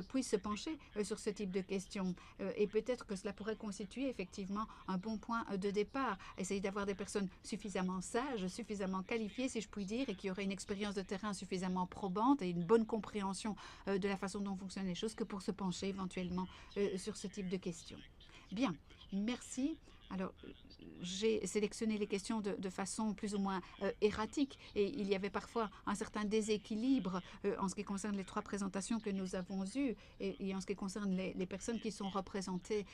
puisse se pencher sur ce type de questions. Et peut-être que cela pourrait constituer effectivement un bon point de départ. Essayer d'avoir des personnes suffisamment sages, suffisamment qualifiées, si je puis dire, et qui auraient une expérience de terrain suffisamment probante et une bonne compréhension de la façon dont fonctionnent les choses que pour se pencher éventuellement sur ce type de questions. Bien, merci. Alors, j'ai sélectionné les questions de façon plus ou moins erratique et il y avait parfois un certain déséquilibre en ce qui concerne les 3 présentations que nous avons eues et en ce qui concerne les personnes qui sont représentées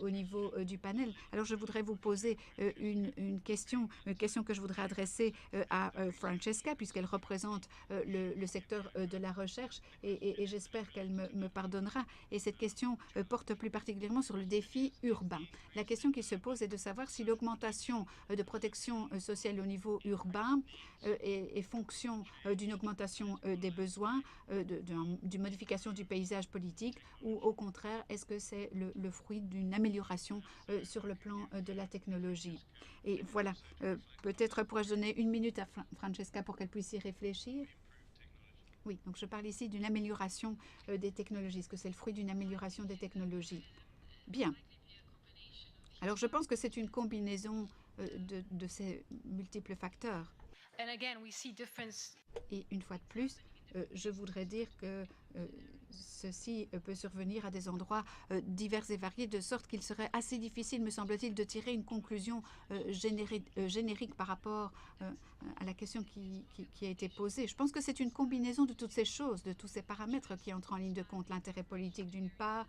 au niveau du panel. Alors, je voudrais vous poser une question que je voudrais adresser à Francesca puisqu'elle représente le secteur de la recherche et j'espère qu'elle me pardonnera. Et cette question porte plus particulièrement sur le défi urbain. La question qui se pose est de savoir si l'augmentation de protection sociale au niveau urbain est fonction d'une augmentation des besoins, d'une modification du paysage politique ou au contraire, est-ce que c'est le fruit d'une amélioration sur le plan de la technologie. Et voilà, peut-être pourrais-je donner 1 minute à Francesca pour qu'elle puisse y réfléchir. Oui, donc je parle ici d'une amélioration des technologies. Est-ce que c'est le fruit d'une amélioration des technologies? Bien. Alors, je pense que c'est une combinaison de ces multiples facteurs. Et une fois de plus, je voudrais dire que ceci peut survenir à des endroits divers et variés, de sorte qu'il serait assez difficile, me semble-t-il, de tirer une conclusion générique par rapport à la question qui a été posée. Je pense que c'est une combinaison de toutes ces choses, de tous ces paramètres qui entrent en ligne de compte. L'intérêt politique d'une part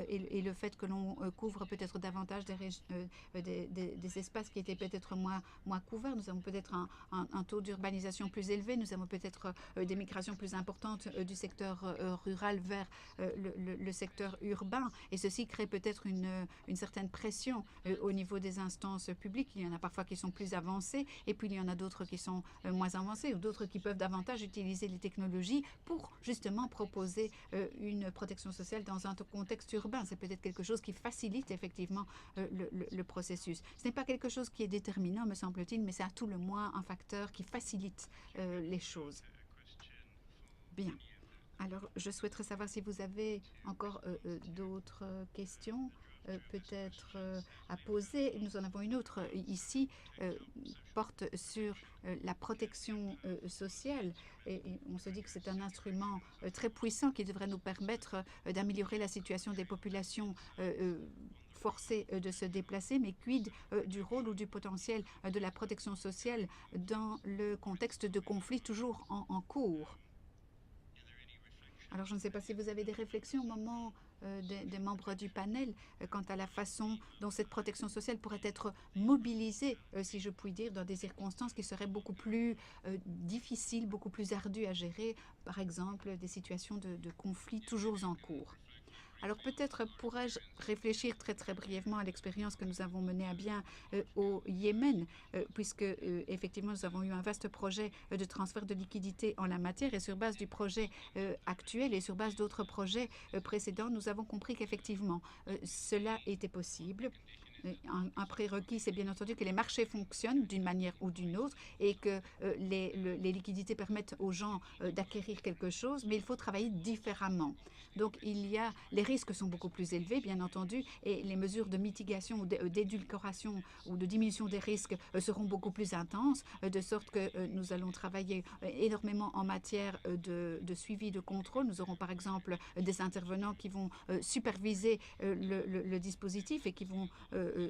et le fait que l'on couvre peut-être davantage des espaces qui étaient peut-être moins couverts. Nous avons peut-être un taux d'urbanisation plus élevé. Nous avons peut-être des migrations plus importantes du secteur rural vers le secteur urbain. Et ceci crée peut-être une certaine pression au niveau des instances publiques. Il y en a parfois qui sont plus avancées et puis il y en a d'autres qui sont moins avancées ou d'autres qui peuvent davantage utiliser les technologies pour justement proposer une protection sociale dans un contexte urbain. C'est peut-être quelque chose qui facilite effectivement le processus. Ce n'est pas quelque chose qui est déterminant, me semble-t-il, mais c'est à tout le moins un facteur qui facilite les choses. Bien. Alors, je souhaiterais savoir si vous avez encore d'autres questions peut-être à poser. Nous en avons une autre ici, porte sur la protection sociale. Et on se dit que c'est un instrument très puissant qui devrait nous permettre d'améliorer la situation des populations forcées de se déplacer, mais quid du rôle ou du potentiel de la protection sociale dans le contexte de conflits toujours en cours? Alors, je ne sais pas si vous avez des réflexions au moment des membres du panel quant à la façon dont cette protection sociale pourrait être mobilisée, si je puis dire, dans des circonstances qui seraient beaucoup plus difficiles, beaucoup plus ardues à gérer, par exemple des situations de conflits toujours en cours. Alors peut-être pourrais-je réfléchir très très brièvement à l'expérience que nous avons menée à bien au Yémen, puisque effectivement nous avons eu un vaste projet de transfert de liquidités en la matière et sur base du projet actuel et sur base d'autres projets précédents, nous avons compris qu'effectivement cela était possible. Un prérequis, c'est bien entendu que les marchés fonctionnent d'une manière ou d'une autre et que les liquidités permettent aux gens d'acquérir quelque chose, mais il faut travailler différemment. Donc, les risques sont beaucoup plus élevés, bien entendu, et les mesures de mitigation ou d'édulcoration ou de diminution des risques seront beaucoup plus intenses, de sorte que nous allons travailler énormément en matière de suivi, de contrôle. Nous aurons par exemple des intervenants qui vont superviser le dispositif et qui vont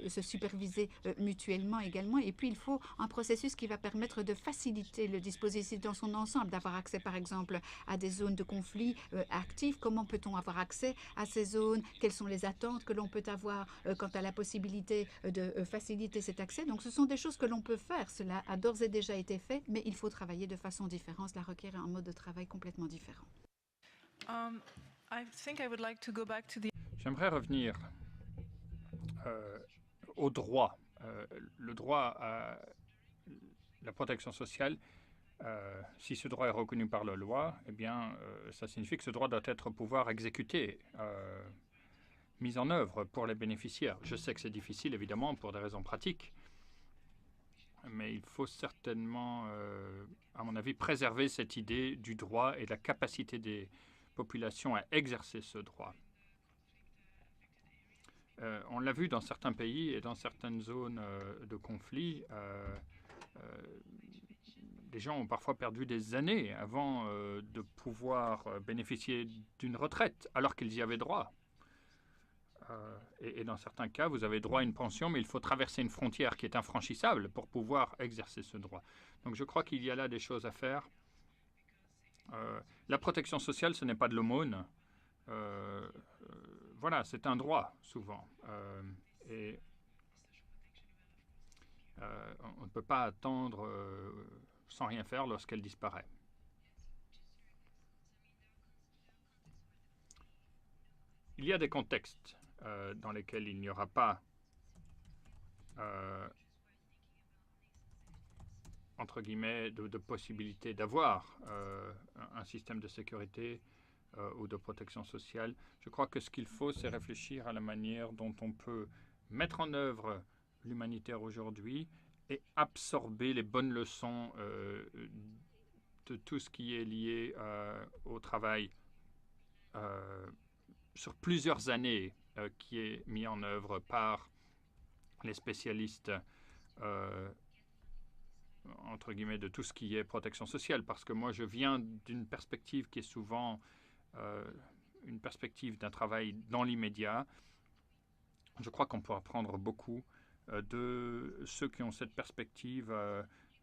se superviser mutuellement également. Et puis, il faut un processus qui va permettre de faciliter le dispositif dans son ensemble, d'avoir accès, par exemple, à des zones de conflit actives. Comment peut-on avoir accès à ces zones? Quelles sont les attentes que l'on peut avoir quant à la possibilité de faciliter cet accès? Donc, ce sont des choses que l'on peut faire. Cela a d'ores et déjà été fait, mais il faut travailler de façon différente. Cela requiert un mode de travail complètement différent. J'aimerais revenir au droit. Le droit à la protection sociale, si ce droit est reconnu par la loi, eh bien, ça signifie que ce droit doit être pouvoir exécuté, mis en œuvre pour les bénéficiaires. Je sais que c'est difficile, évidemment, pour des raisons pratiques, mais il faut certainement, à mon avis, préserver cette idée du droit et de la capacité des populations à exercer ce droit. On l'a vu dans certains pays et dans certaines zones de conflit. Les gens ont parfois perdu des années avant de pouvoir bénéficier d'une retraite, alors qu'ils y avaient droit. Et dans certains cas, vous avez droit à une pension, mais il faut traverser une frontière qui est infranchissable pour pouvoir exercer ce droit. Donc je crois qu'il y a là des choses à faire. La protection sociale, ce n'est pas de l'aumône. Voilà, c'est un droit, souvent. Et on ne peut pas attendre sans rien faire lorsqu'elle disparaît. Il y a des contextes dans lesquels il n'y aura pas, entre guillemets, de possibilité d'avoir un système de sécurité ou de protection sociale. Je crois que ce qu'il faut, c'est réfléchir à la manière dont on peut mettre en œuvre l'humanitaire aujourd'hui et absorber les bonnes leçons de tout ce qui est lié au travail sur plusieurs années qui est mis en œuvre par les spécialistes entre guillemets de tout ce qui est protection sociale, parce que moi je viens d'une perspective qui est souvent une perspective d'un travail dans l'immédiat. Je crois qu'on peut apprendre beaucoup de ceux qui ont cette perspective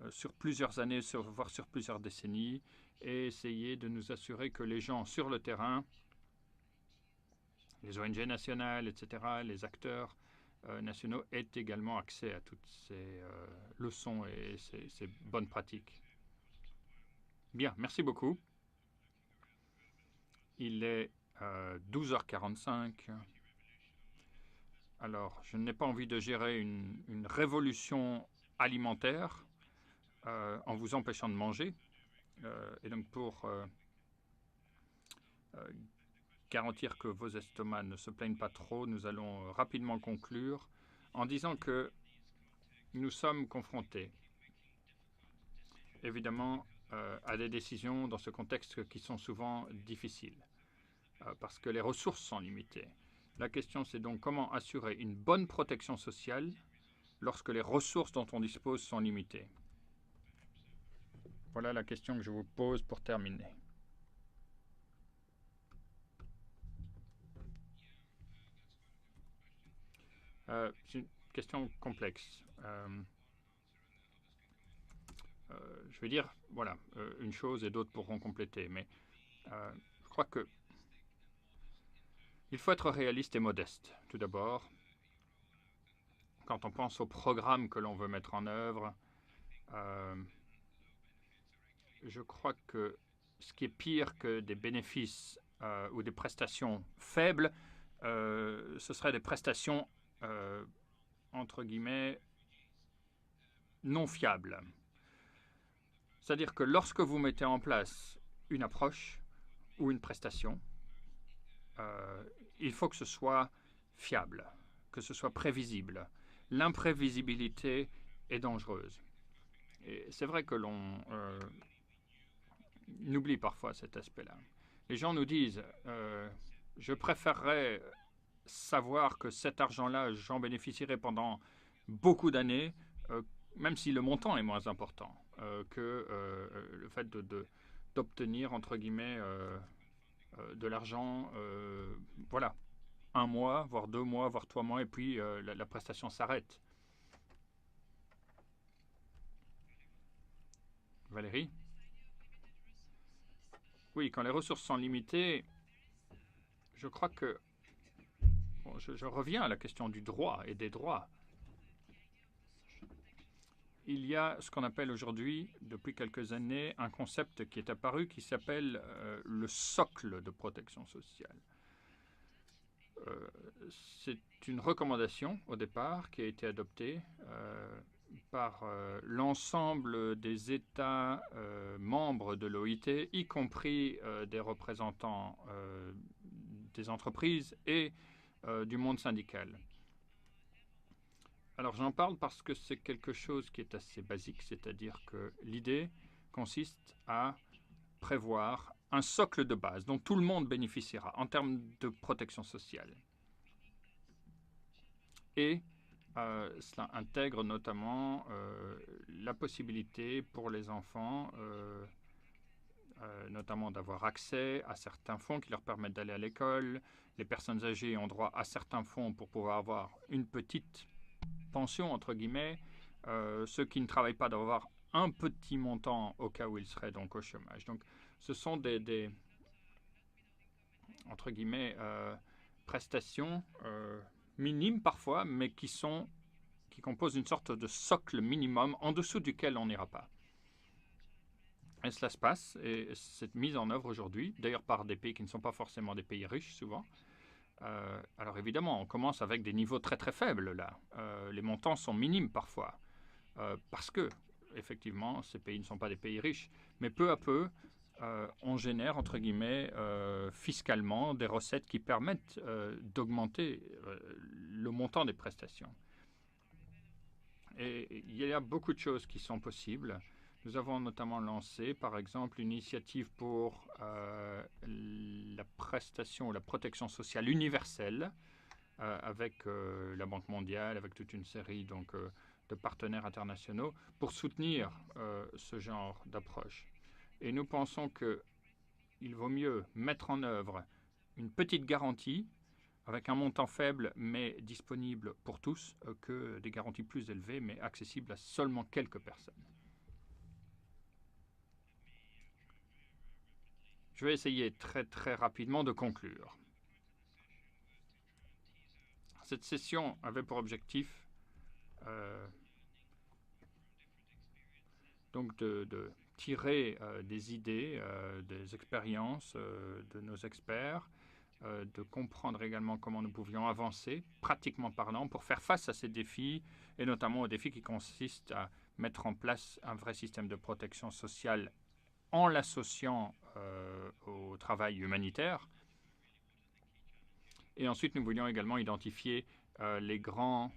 sur plusieurs années, voire sur plusieurs décennies, et essayer de nous assurer que les gens sur le terrain, les ONG nationales, etc., les acteurs nationaux aient également accès à toutes ces leçons et ces bonnes pratiques. Bien, merci beaucoup. Il est 12h45. Alors, je n'ai pas envie de gérer une révolution alimentaire en vous empêchant de manger. Et donc, pour garantir que vos estomacs ne se plaignent pas trop, nous allons rapidement conclure en disant que nous sommes confrontés, évidemment, à des décisions dans ce contexte qui sont souvent difficiles, parce que les ressources sont limitées. La question, c'est donc comment assurer une bonne protection sociale lorsque les ressources dont on dispose sont limitées. Voilà la question que je vous pose pour terminer. C'est une question complexe. Je vais dire, voilà, une chose et d'autres pourront compléter, mais je crois que il faut être réaliste et modeste, tout d'abord. Quand on pense au programme que l'on veut mettre en œuvre, je crois que ce qui est pire que des bénéfices ou des prestations faibles, ce seraient des prestations, entre guillemets, non fiables. C'est-à-dire que lorsque vous mettez en place une approche ou une prestation, il faut que ce soit fiable, que ce soit prévisible. L'imprévisibilité est dangereuse. Et c'est vrai que l'on oublie parfois cet aspect-là. Les gens nous disent je préférerais savoir que cet argent-là, j'en bénéficierai pendant beaucoup d'années, même si le montant est moins important que le fait d'obtenir, entre guillemets, de l'argent, voilà, 1 mois, voire 2 mois, voire 3 mois, et puis la prestation s'arrête. Valérie? Oui, quand les ressources sont limitées, je crois que... Bon, je reviens à la question du droit et des droits. Il y a ce qu'on appelle aujourd'hui, depuis quelques années, un concept qui est apparu qui s'appelle le socle de protection sociale. C'est une recommandation au départ qui a été adoptée par l'ensemble des États membres de l'OIT, y compris des représentants des entreprises et du monde syndical. Alors j'en parle parce que c'est quelque chose qui est assez basique, c'est-à-dire que l'idée consiste à prévoir un socle de base dont tout le monde bénéficiera en termes de protection sociale. Et cela intègre notamment la possibilité pour les enfants notamment d'avoir accès à certains fonds qui leur permettent d'aller à l'école. Les personnes âgées ont droit à certains fonds pour pouvoir avoir une petite pension, entre guillemets. Ceux qui ne travaillent pas doivent avoir un petit montant au cas où ils seraient donc au chômage. Donc ce sont des entre guillemets, prestations minimes parfois, mais qui composent une sorte de socle minimum en dessous duquel on n'ira pas. Et cela se passe, et c'est mise en œuvre aujourd'hui, d'ailleurs par des pays qui ne sont pas forcément des pays riches souvent. Alors évidemment, on commence avec des niveaux très très faibles là. Les montants sont minimes parfois, parce que, effectivement, ces pays ne sont pas des pays riches. Mais peu à peu, on génère, entre guillemets, fiscalement, des recettes qui permettent d'augmenter le montant des prestations. Et il y a beaucoup de choses qui sont possibles. Nous avons notamment lancé, par exemple, une initiative pour la prestation ou la protection sociale universelle avec la Banque mondiale, avec toute une série de partenaires internationaux pour soutenir ce genre d'approche. Et nous pensons qu'il vaut mieux mettre en œuvre une petite garantie avec un montant faible mais disponible pour tous que des garanties plus élevées mais accessibles à seulement quelques personnes. Je vais essayer très très rapidement de conclure. Cette session avait pour objectif donc de tirer des idées, des expériences de nos experts, de comprendre également comment nous pouvions avancer, pratiquement parlant, pour faire face à ces défis, et notamment aux défis qui consistent à mettre en place un vrai système de protection sociale en l'associant au travail humanitaire. Et ensuite, nous voulions également identifier les grands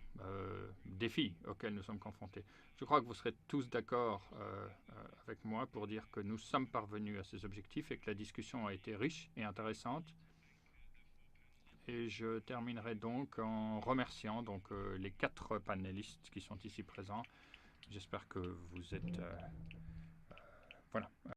défis auxquels nous sommes confrontés. Je crois que vous serez tous d'accord avec moi pour dire que nous sommes parvenus à ces objectifs et que la discussion a été riche et intéressante. Et je terminerai donc en remerciant les 4 panélistes qui sont ici présents. J'espère que vous êtes voilà.